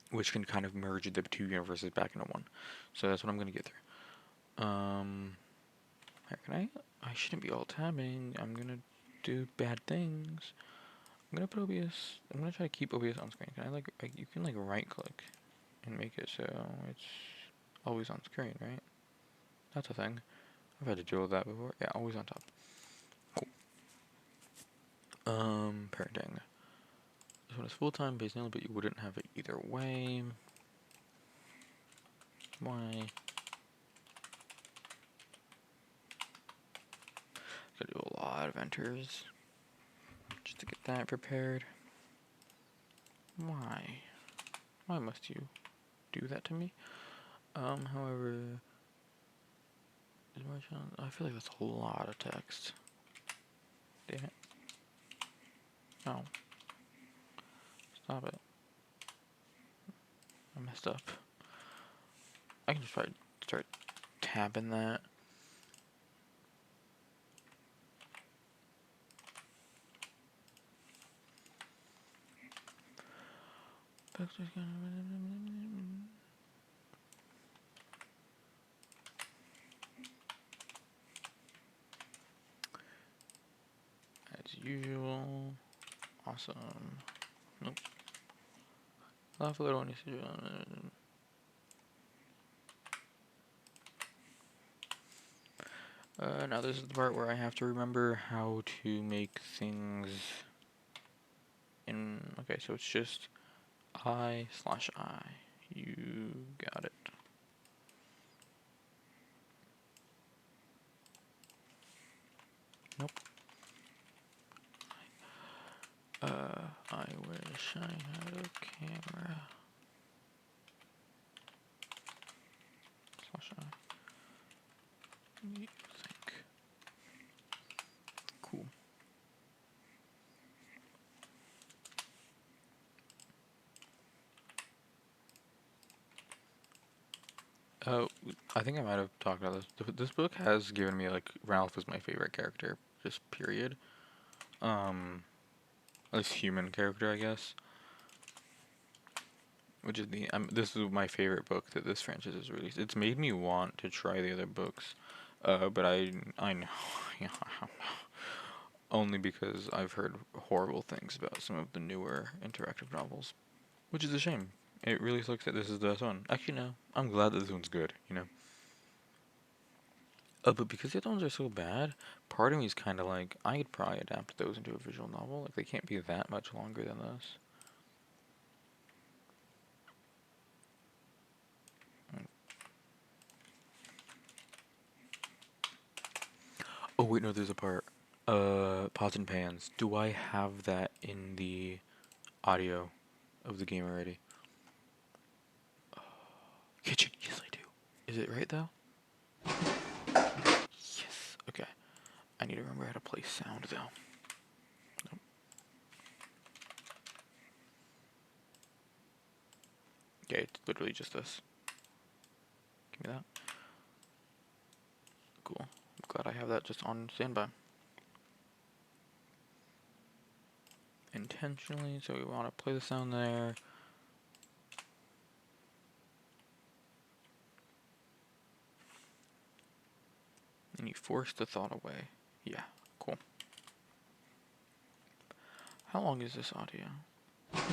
which can kind of merge the two universes back into one. So that's what I'm going to get through. Can I shouldn't be alt tabbing. I'm going to do bad things. I'm going to put OBS, I'm going to try to keep OBS on screen. Can I like you can like right click and make it so it's always on screen, right? That's a thing. I've had to deal with that before. Yeah, always on top. Cool. Parenting. This one is full-time based only, but you wouldn't have it either way. Why? Gotta do a lot of enters just to get that prepared. Why? Why must you do that to me? However, I feel like that's a lot of text. Damn it. No. Stop it. I messed up. I can just try to start tabbing that. As usual. Awesome. Nope. Laugh a little when you see now this is the part where I have to remember how to make things in, okay, so it's just I/I. You got it. Nope. I wish I had a camera. /I. You think. Cool. Oh, I think I might have talked about this. This book has given me, like, Ralph is my favorite character, just period. This human character, I guess. Which is this is my favorite book that this franchise has released. It's made me want to try the other books, but I know, only because I've heard horrible things about some of the newer interactive novels, which is a shame. It really looks like this is the best one. Actually, no, I'm glad that this one's good. You know. But because the other ones are so bad, part of me is kind of like I could probably adapt those into a visual novel. Like they can't be that much longer than this. Oh wait, no, there's a part. Pots and pans. Do I have that in the audio of the game already? Kitchen. Yes, I do. Is it right though? Yes. Okay. I need to remember how to play sound though. Nope. Okay, it's literally just this. Give me that. Cool. I'm glad I have that just on standby. Intentionally, so we want to play the sound there. And you force the thought away. Yeah, cool. How long is this audio? 10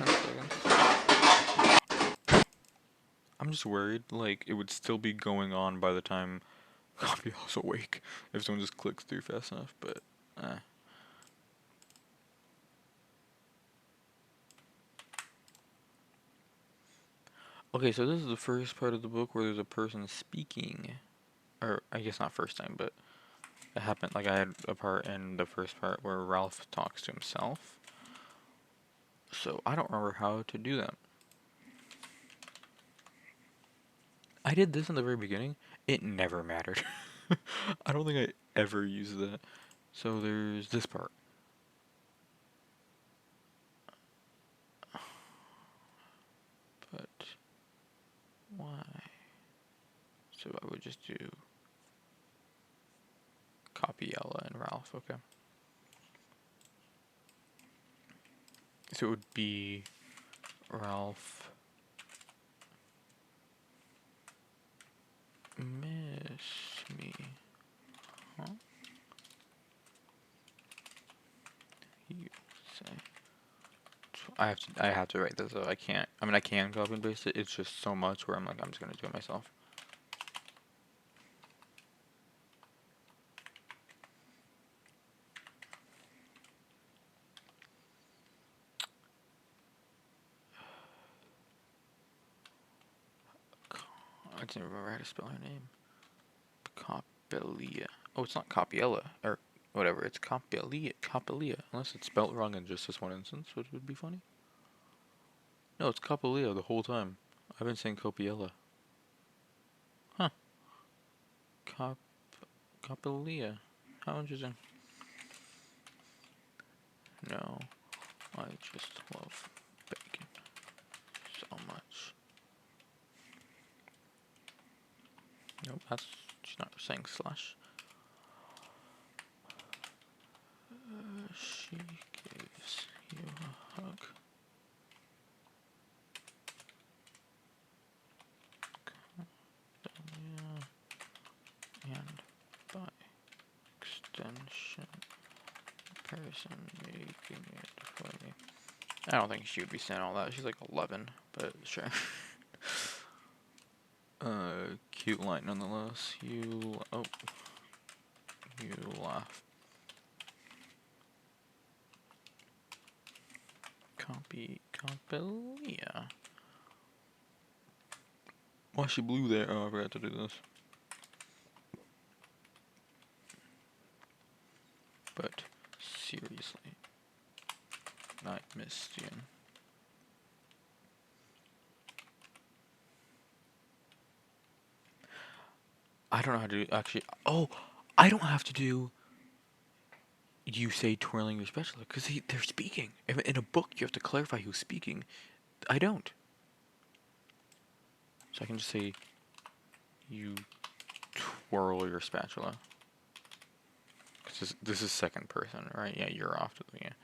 seconds. I'm just worried, like, it would still be going on by the time Coffee House awake if someone just clicks through fast enough, but, eh. Okay, so this is the first part of the book where there's a person speaking. Or, I guess not first time, but it happened, like, I had a part in the first part where Ralph talks to himself. So, I don't remember how to do that. I did this in the very beginning. It never mattered. I don't think I ever used that. So there's this part. But why? So I would just do copy Ella and Ralph, okay. So it would be Ralph miss me, huh? You say. I have to write this though. I can't. I mean, I can copy and paste it. It's just so much where I'm like, I'm just gonna do it myself. I didn't remember how to spell her name. Copelia. Oh, it's not Copiella or whatever. It's Copelia. Copelia. Unless it's spelled wrong in just this one instance, which would be funny. No, it's Copelia the whole time. I've been saying Copiella. Huh. Cop Copelia. How interesting. No, I just love bacon so much. Nope, that's she's not saying slash. She gives you a hug. Yeah, and by extension, person making it funny. I don't think she would be saying all that. She's like 11, but sure. Cute line nonetheless. You laugh. Copelia. Why she blue there? Oh, I forgot to do this. But seriously, I missed you. I don't know how to do actually. Oh, I don't have to do. You say twirling your spatula because they're speaking. In a book, you have to clarify who's speaking. I don't. So I can just say you twirl your spatula. This is second person, right? Yeah, you're off to the beginning.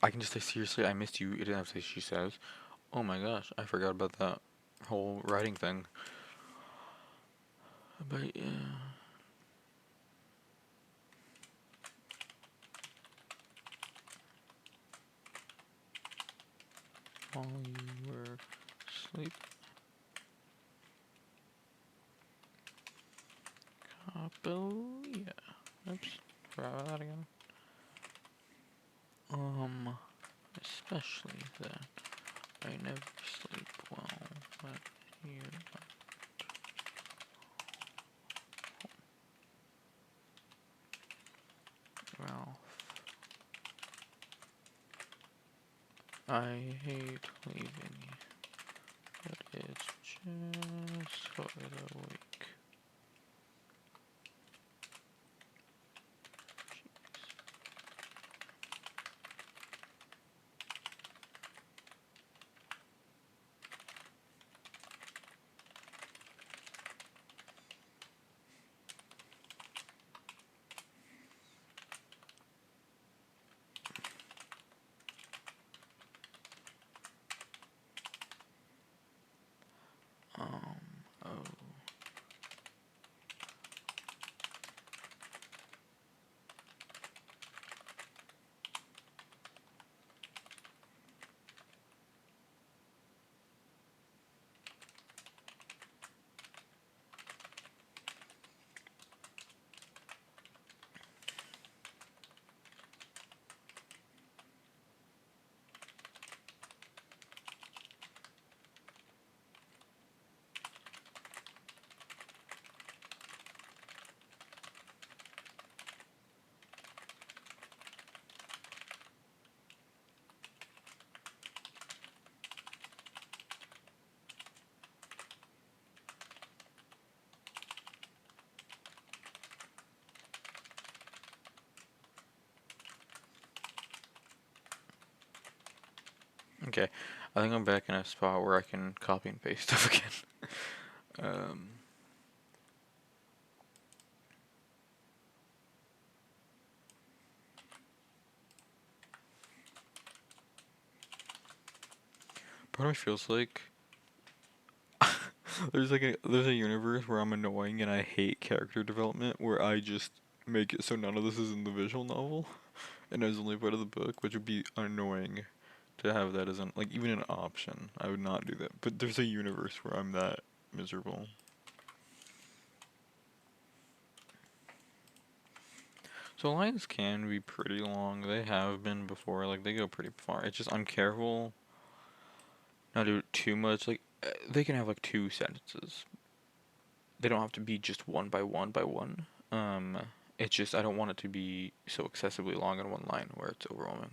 I can just say, seriously, I missed you. It didn't have to say she says. Oh my gosh, I forgot about that whole writing thing. But yeah. While you were asleep. Capilia. Oops. Forgot about that again. Especially that I never sleep well, but you Ralph. I hate leaving you, but it's just for the week. Oh. Okay, I think I'm back in a spot where I can copy and paste stuff again. um, Part of me feels like there's a universe where I'm annoying and I hate character development, where I just make it so none of this is in the visual novel, and it's only part of the book, which would be annoying to have that as like even an option. I would not do that. But there's a universe where I'm that miserable. So lines can be pretty long. They have been before. Like they go pretty far. It's just I'm careful not to do it too much. Like they can have like two sentences. They don't have to be just one by one by one. It's just I don't want it to be so excessively long in one line where it's overwhelming.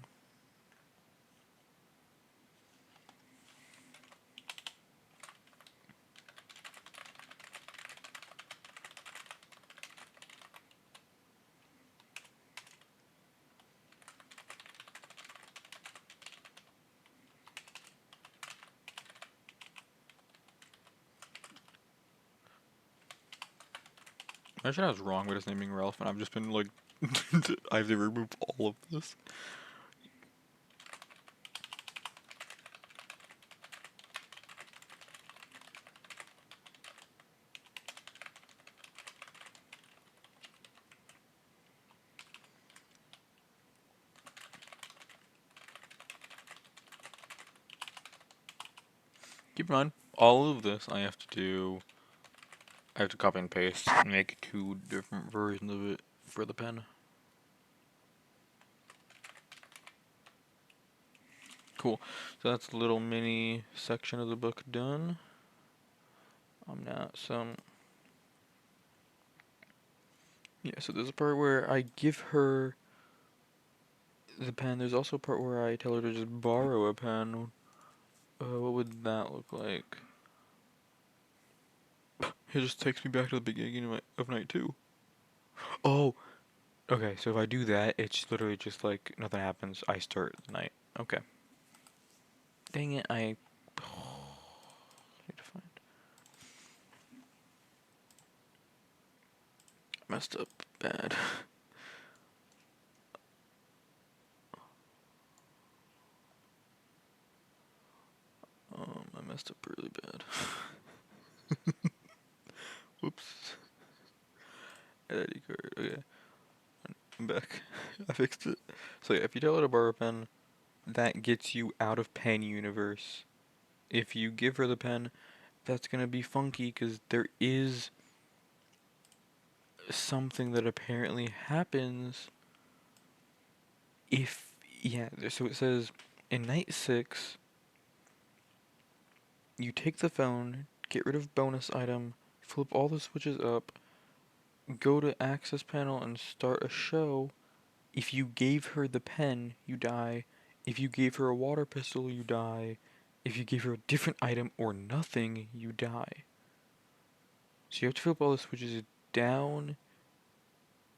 Imagine I was wrong with his naming Ralph, and I've just been like, I have to remove all of this. Keep in mind, all of this I have to do. I have to copy and paste and make two different versions of it for the pen. Cool. So that's a little mini section of the book done. I'm not some. Yeah, so there's a part where I give her the pen. There's also a part where I tell her to just borrow a pen. What would that look like? It just takes me back to the beginning of night two. Oh, okay. So if I do that, it's literally just like nothing happens. I start the night. Okay. Dang it, I need to find. Messed up bad. I messed up really bad. Whoops. ID card. Okay, I'm back. I fixed it. So yeah, if you tell her to borrow a pen, that gets you out of pen universe. If you give her the pen, that's gonna be funky because there is something that apparently happens if, yeah, so it says in night 6, you take the phone, get rid of bonus item, flip all the switches up, go to access panel and start a show. If you gave her the pen, you die. If you gave her a water pistol, you die. If you gave her a different item or nothing, you die. So you have to flip all the switches down.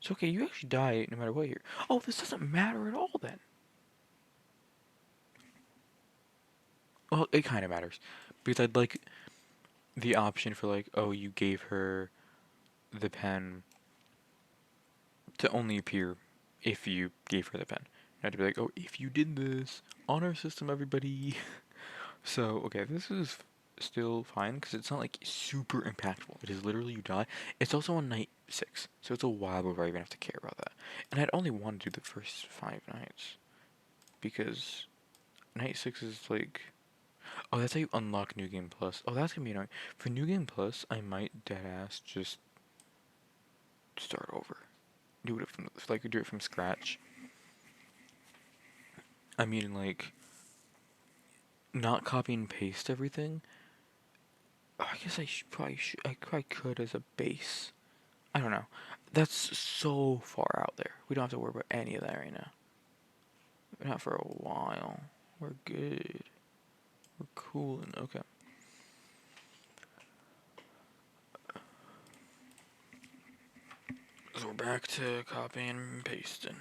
It's okay, you actually die no matter what here. Oh, this doesn't matter at all then. Well, it kind of matters. Because I'd like the option for like, oh, you gave her the pen to only appear if you gave her the pen. And I'd be like, oh, if you did this on our system, everybody. So, okay, this is still fine because it's not like super impactful. It is literally you die. It's also on night 6, so it's a while before I even have to care about that. And I'd only want to do the first 5 nights because night 6 is like, oh, that's how you unlock New Game Plus. Oh, that's gonna be annoying. For New Game Plus, I might deadass just start over. Do it from do it from scratch. I mean, like, not copy and paste everything. I guess I probably could as a base. I don't know. That's so far out there. We don't have to worry about any of that right now. Not for a while. We're good. We're cooling. Okay. So we're back to copying and pasting.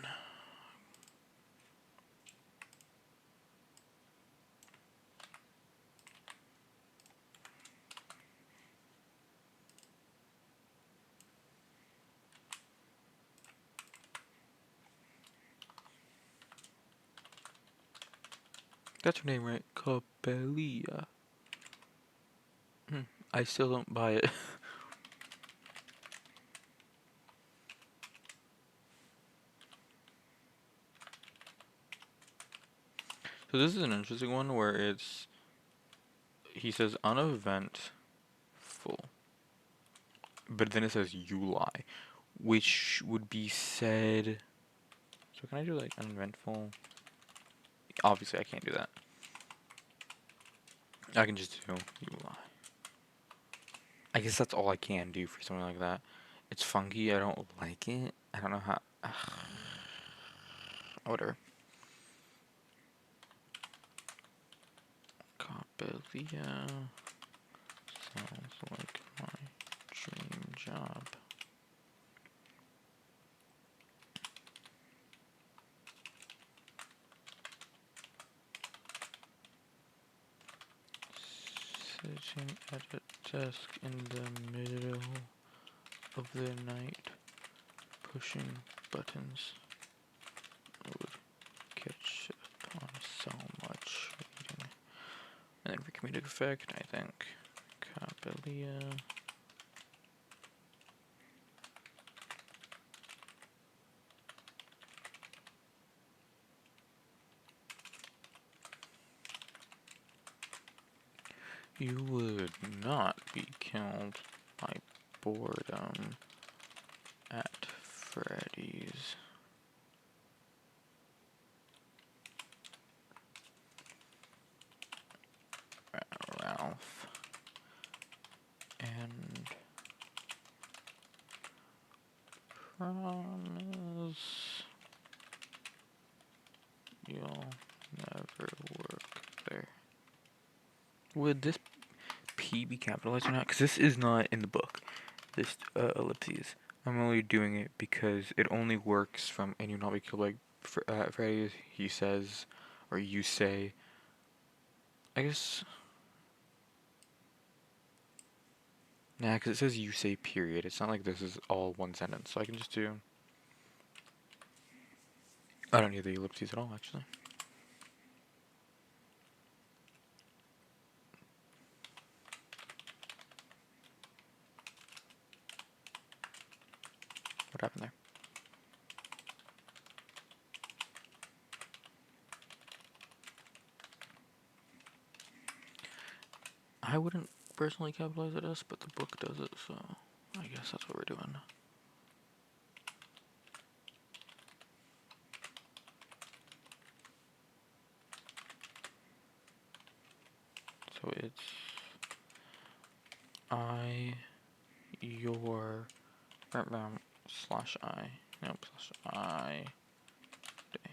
That's her name, right? Copelia. I still don't buy it. So this is an interesting one where it's, he says uneventful, but then it says you lie, which would be said. So can I do like uneventful? Obviously I can't do that. I can just do you lie. I guess that's all I can do for something like that. It's funky. I don't like it. I don't know how. Whatever. Copelia sounds like my dream job. Sitting at a desk in the middle of the night, pushing buttons. I would catch up on so much reading. And then for comedic effect, I think Copelia. You would not be killed by boredom at Freddy's. Ralph. And promise you'll never work there. Would this P be capitalized or not? Because this is not in the book. This ellipses. I'm only doing it because it only works from and you'll not be killed by Freddy. He says, or you say, I guess. Nah, because it says you say period. It's not like this is all one sentence, so I can just do. I don't need the ellipses at all, actually. What happened there? I wouldn't personally capitalize it as, but the book does it, so I guess that's what we're doing. So it's I, your, slash I, nope, slash I, day.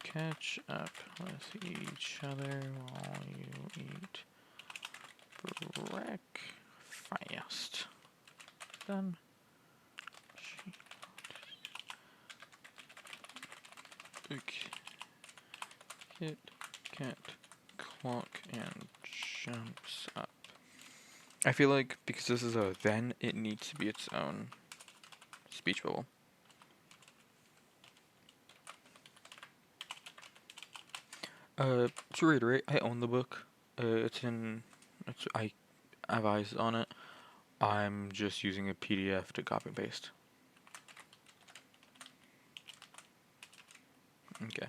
Catch up with each other while you eat breakfast. Done. Kit, cat, clock, and jumps up. I feel like because this is a then, it needs to be its own speech bubble. To reiterate, I own the book. I have eyes on it. I'm just using a PDF to copy and paste. Okay.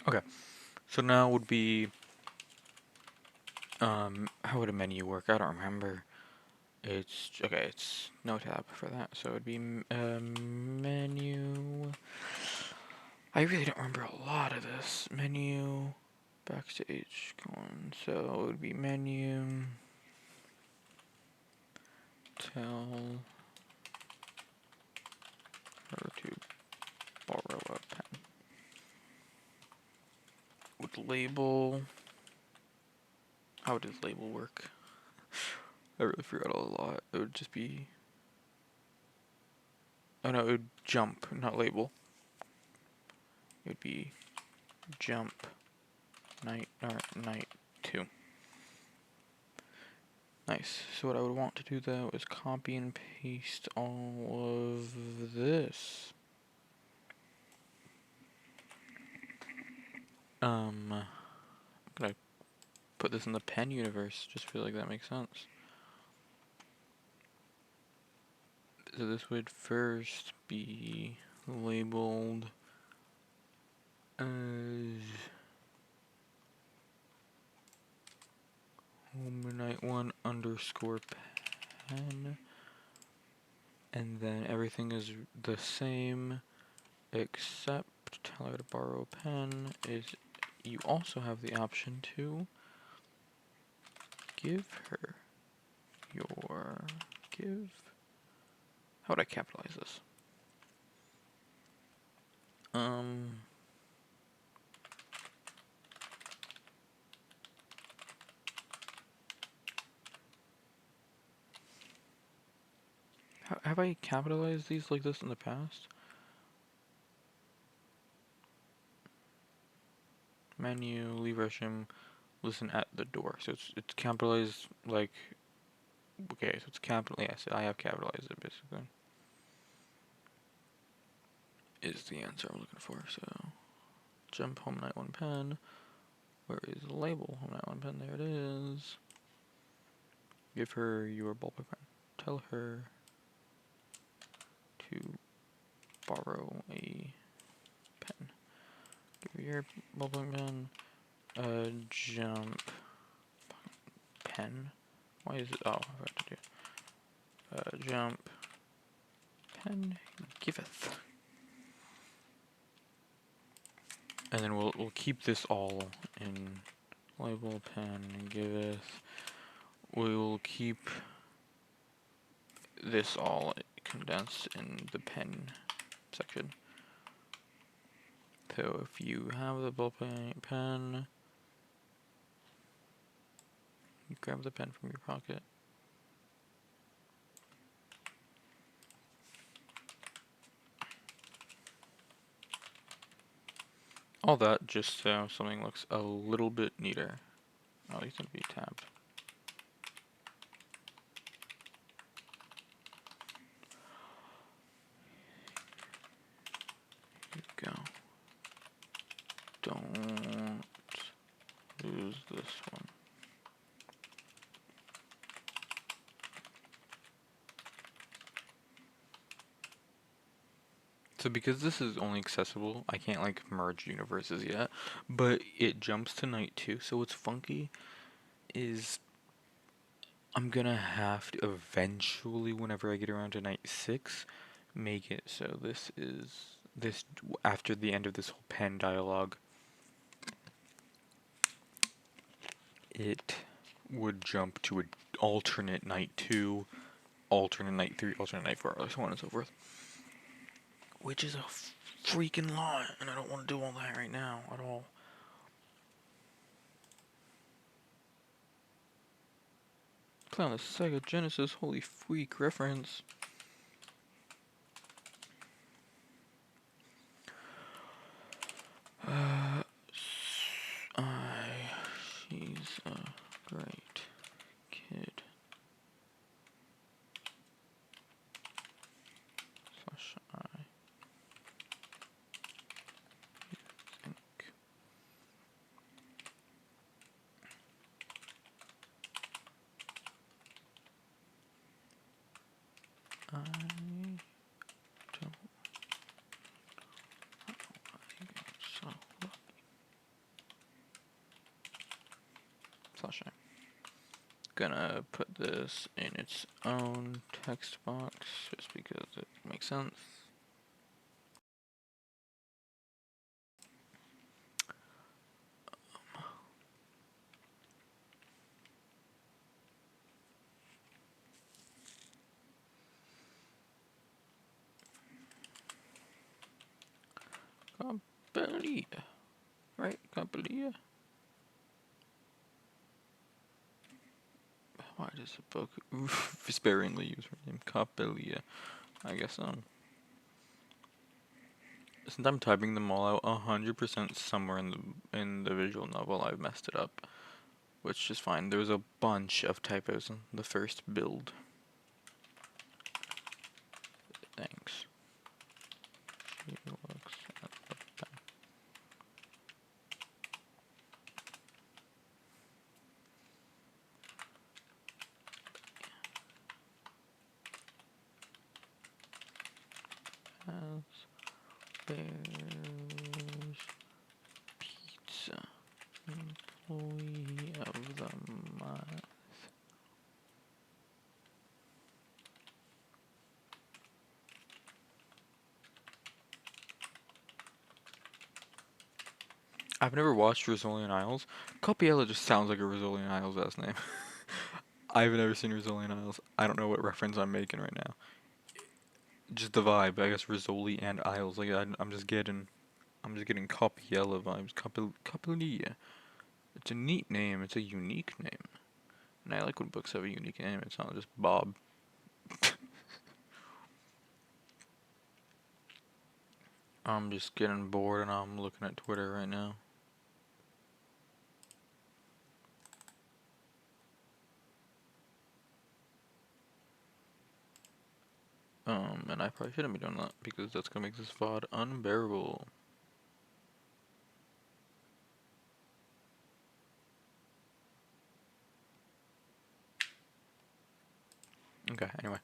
Okay. So now would be how would a menu work? I don't remember. It's okay. It's no tab for that, so it would be menu. I really don't remember a lot of this menu. Backstage colon. So it would be menu. Tell her to borrow a pen. With label. How does label work? I really forgot a lot. It would just be. Oh no, it would jump, not label. It would be jump night 2. Nice. So what I would want to do though is copy and paste all of this. I'm gonna put this in the pen universe. Just feel like that makes sense. So this would first be labeled as home night 1 underscore pen, and then everything is the same except tell her to borrow a pen is you also have the option to give her your how would I capitalize this? Have I capitalized these like this in the past? Menu, leave restroom, listen at the door. So it's capitalized like, okay, so it's capital, yes, I have capitalized it basically. Is the answer I'm looking for, so jump home night 1 pen. Where is the label? Home night 1 pen, there it is. Give her your ballpoint pen. Tell her to borrow a pen. Give her your ballpoint pen. Jump pen. Why is it? Oh, I have to do. Jump pen giveth. And then we'll keep this all in label pen giveth. We will keep this all condensed in the pen section. So if you have the ballpoint pen, you grab the pen from your pocket. All that just so something looks a little bit neater. Oh, these need to be tabbed. Here we go. Don't lose this one. So because this is only accessible, I can't like merge universes yet, but it jumps to night 2, so what's funky is I'm gonna have to eventually, whenever I get around to night 6, make it so this after the end of this whole pen dialogue, it would jump to an alternate night 2, alternate night 3, alternate night 4, so on and so forth. Which is a freaking lot, and I don't want to do all that right now at all. Play on the Sega Genesis, holy freak reference. She's a great kid. Slash I think. I don't think so. Slash I. Gonna put this in its own text box just because it makes sense. Capelia. Right? Capelia? Why does the book sparingly use her name? Capelia. I guess since I'm typing them all out 100% somewhere in the visual novel I've messed it up. Which is fine. There was a bunch of typos in the first build. Thanks. She looks at the pen. As Bear's Pizza Employee of the Month. I've never watched Rosolian Isles. Copiella just sounds like a Rosolian Isles last name. I've never seen Rosolian Isles. I don't know what reference I'm making right now. Just the vibe, I guess Rosoli and Isles. Like I'm just getting Copiella vibes. Copiella. It's a neat name. It's a unique name. And I like when books have a unique name. It's not just Bob. I'm just getting bored and I'm looking at Twitter right now. And I probably shouldn't be doing that because that's gonna make this VOD unbearable. Okay, anyway,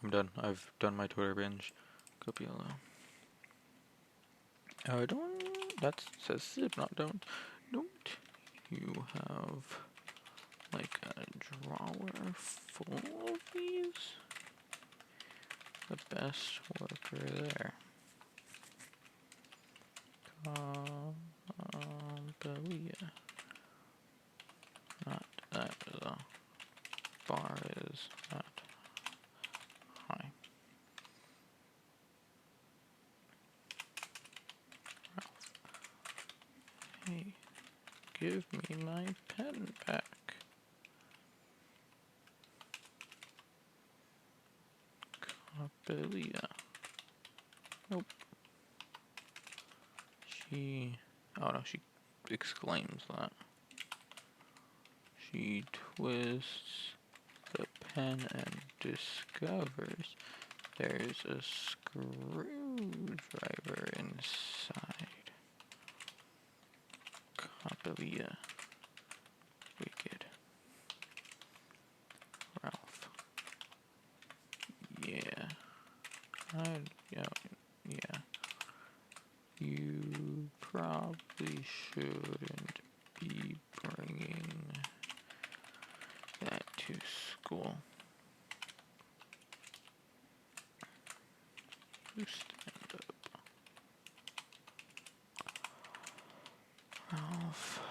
I'm done. I've done my Twitter binge. Could be alone. Don't. That says sip, not don't. Don't you have like a drawer full of these? The best worker there. Kabelia. Not that the bar is that high. Ralph. Hey, give me my pen back. Kabelia. Nope. She. Oh no, she exclaims that. She twists the pen and discovers there's a screwdriver inside. Kabelia. Wicked. Ralph. Yeah. Yeah. You probably shouldn't be bringing that to school. You stand up. Ralph.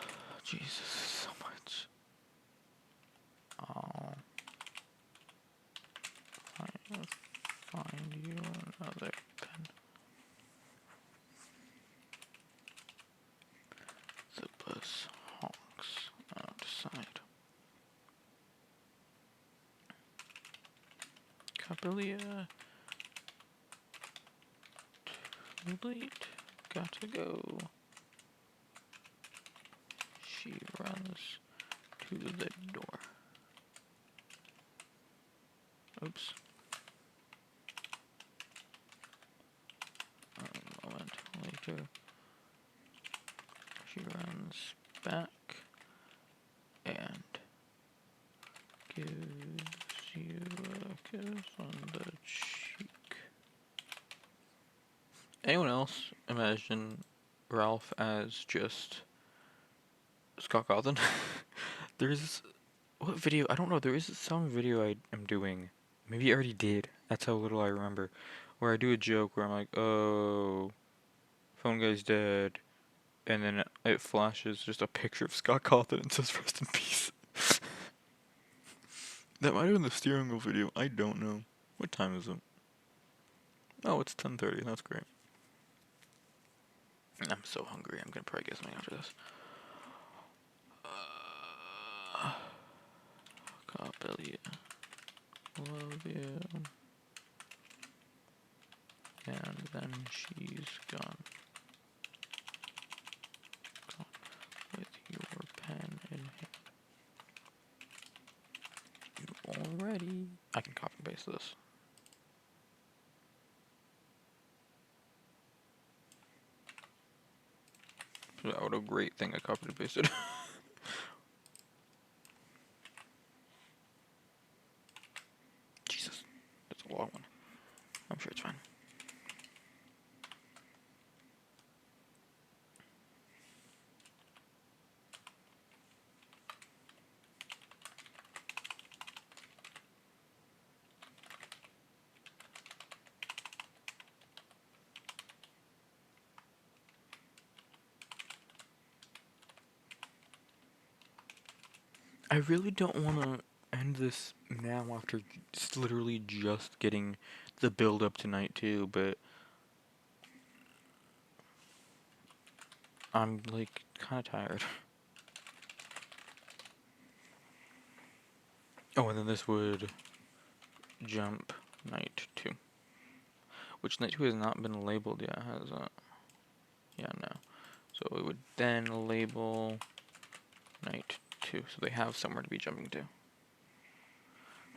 Jesus, so much. I'll find you another pen. The bus honks outside. Kabelia. Too late. Gotta go. She runs to the door. Oops. A moment later, she runs back and gives you a kiss on the cheek. Anyone else imagine Ralph as just Scott Cawthon? There's what video? I don't know. There is some video I am doing. Maybe I already did. That's how little I remember. Where I do a joke where I'm like, "Oh, phone guy's dead," and then it flashes just a picture of Scott Cawthon and says "Rest in peace." That might have been the steering wheel video. I don't know. What time is it? Oh, it's 10:30. That's great. I'm so hungry. I'm gonna probably get something after this. Kabelia, love you. And then she's gone. With your pen in hand. You already. I can copy and paste this. What a great thing I copied and pasted. Jesus, that's a long one. I'm sure it's fine. I really don't want to end this now after literally just getting the build up to night 2, but I'm like kind of tired. Oh, and then this would jump night 2. Which night 2 has not been labeled yet, has it? Yeah, no. So it would then label night 2, so they have somewhere to be jumping to.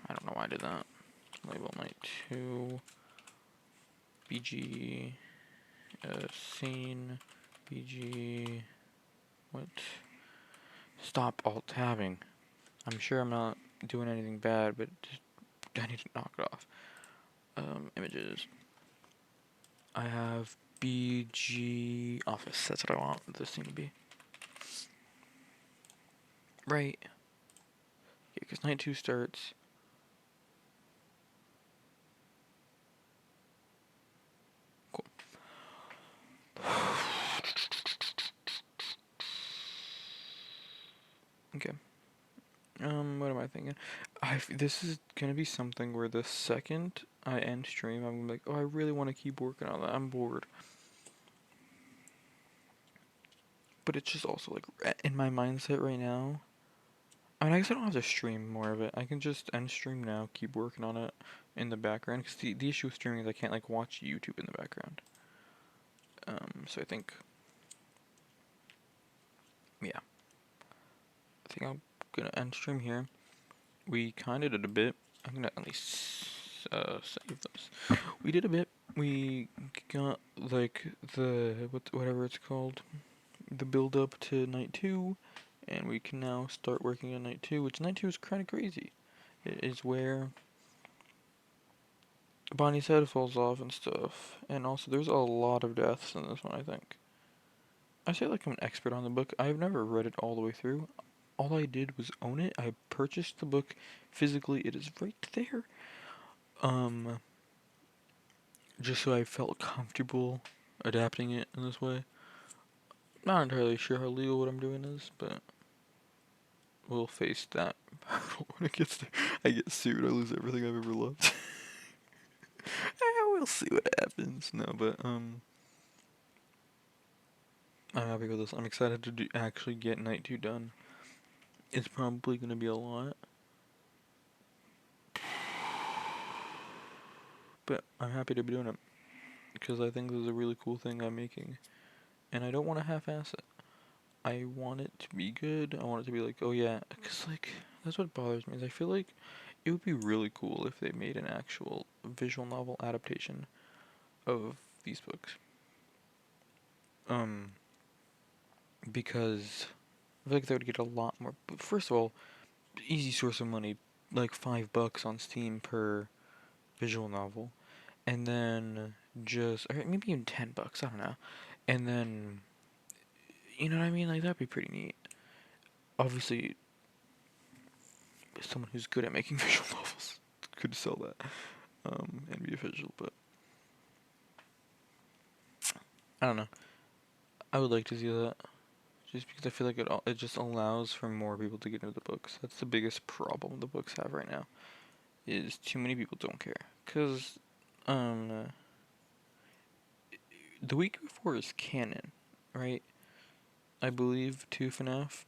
I don't know why I did that. Label night 2. BG, scene, BG, what? Stop alt-tabbing. I'm sure I'm not doing anything bad, but just, I need to knock it off. Images. I have BG office. That's what I want this thing to be. Right. Yeah, because night 2 starts. Cool. Okay. What am I thinking? This is gonna be something where the second I end stream, I'm gonna be like, oh, I really want to keep working on that. I'm bored. But it's just also like in my mindset right now. I mean, I guess I don't have to stream more of it. I can just end stream now, keep working on it in the background. Because the issue with streaming is I can't like watch YouTube in the background. So I think, yeah, I think I'm gonna end stream here. We kind of did a bit. I'm gonna at least save this. We did a bit. We got like the whatever it's called, the build up to night 2, and we can now start working on night 2. Which night 2 is kind of crazy. It is where Bonnie's head falls off and stuff, and also there's a lot of deaths in this one. I think. I say like I'm an expert on the book. I've never read it all the way through. All I did was own it. I purchased the book physically. It is right there. Um, just so I felt comfortable adapting it in this way. Not entirely sure how legal what I'm doing is, but we'll face that when it gets there. I get sued. I lose everything I've ever loved. We'll see what happens. No, but I'm happy with this. I'm excited to actually get night 2 done. It's probably gonna be a lot, but I'm happy to be doing it because I think this is a really cool thing I'm making, and I don't want to half-ass it. I want it to be good. I want it to be like, oh yeah, because like that's what bothers me. Is I feel like it would be really cool if they made an actual visual novel adaptation of these books. Um, because I feel like they would get a lot more. First of all, easy source of money, like $5 on Steam per visual novel, and then just or maybe even $10. I don't know, and then you know what I mean. Like that'd be pretty neat. Obviously, someone who's good at making visual novels could sell that and be official, but I don't know. I would like to see that just because I feel like it just allows for more people to get into the books. That's the biggest problem the books have right now is too many people don't care. Cause the week before is canon, right? I believe to FNAF,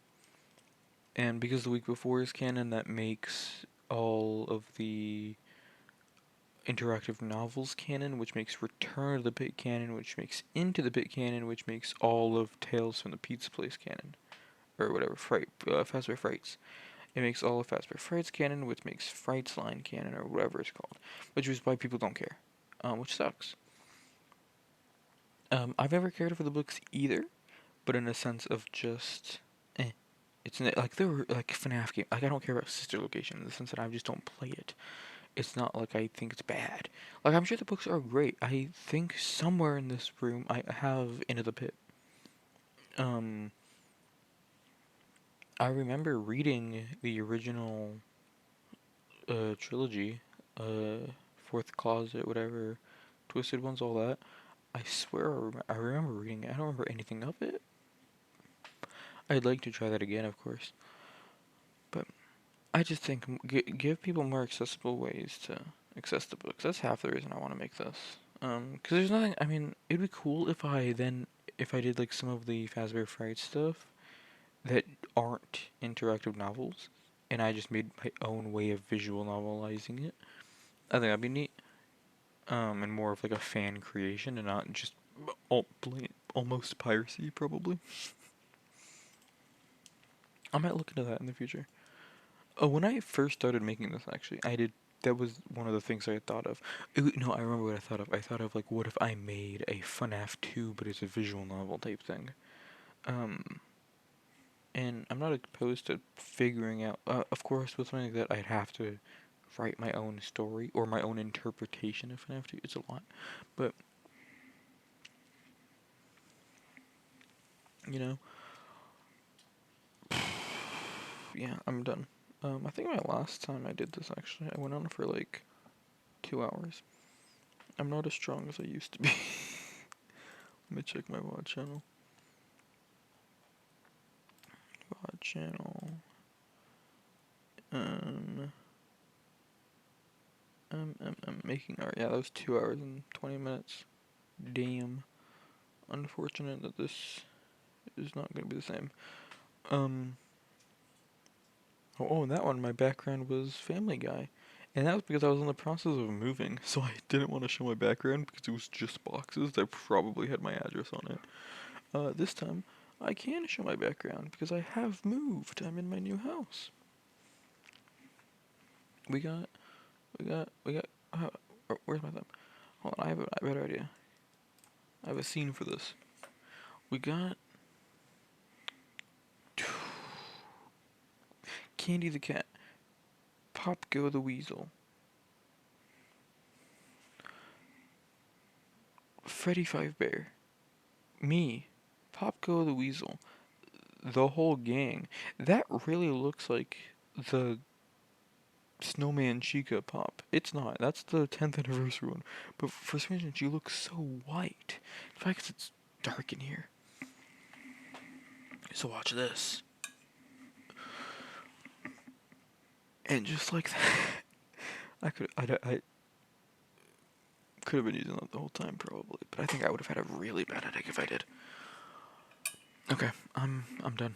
and because the week before is canon, that makes all of the interactive novels canon, which makes Return of the Pit canon, which makes Into the Pit canon, which makes all of Tales from the Pizza Place canon, or whatever, Fazbear Frights. It makes all of Fazbear Frights canon, which makes Frights Line canon, or whatever it's called, which is why people don't care, which sucks. I've never cared for the books either, but in a sense of just, it's like they were like FNAF game. Like I don't care about Sister Location in the sense that I just don't play it. It's not like I think it's bad. Like I'm sure the books are great. I think somewhere in this room I have Into the Pit. Um, I remember reading the original trilogy, Fourth Closet, whatever, Twisted Ones, all that. I swear I remember reading it. I don't remember anything of it. I'd like to try that again, of course. But I just think give people more accessible ways to access the books. That's half the reason I want to make this. Because there's nothing. I mean, it'd be cool if I did like some of the Fazbear Fright stuff that aren't interactive novels, and I just made my own way of visual novelizing it. I think that'd be neat. And more of like a fan creation and not just almost piracy, probably. I might look into that in the future. Oh, when I first started making this, actually, I did that was one of the things I had thought of. No, I remember what I thought of. I thought of like, what if I made a FNAF 2, but it's a visual novel type thing. And I'm not opposed to figuring out. Of course, with something like that, I'd have to write my own story or my own interpretation of FNAF 2. It's a lot, but you know, yeah, I'm done. I think my last time I did this actually, I went on for like 2 hours. I'm not as strong as I used to be. Let me check my VOD channel. VOD channel. Um, making art. Yeah, that was 2 hours and 20 minutes. Damn. Unfortunate that this is not going to be the same. Oh, and that one, my background was Family Guy. And that was because I was in the process of moving, so I didn't want to show my background because it was just boxes that probably had my address on it. This time, I can show my background because I have moved. I'm in my new house. We got, where's my thumb? Hold on, I have a better idea. I have a scene for this. We got Candy the cat, Pop Go the weasel, Freddy Five Bear, me, Pop Go the weasel, the whole gang. That really looks like the Snowman Chica Pop. It's not. That's the 10th anniversary one. But for some reason, she looks so white. In fact, it's dark in here. So watch this. And just like that, I could have been using that the whole time probably, but I think I would have had a really bad headache if I did. Okay, I'm done.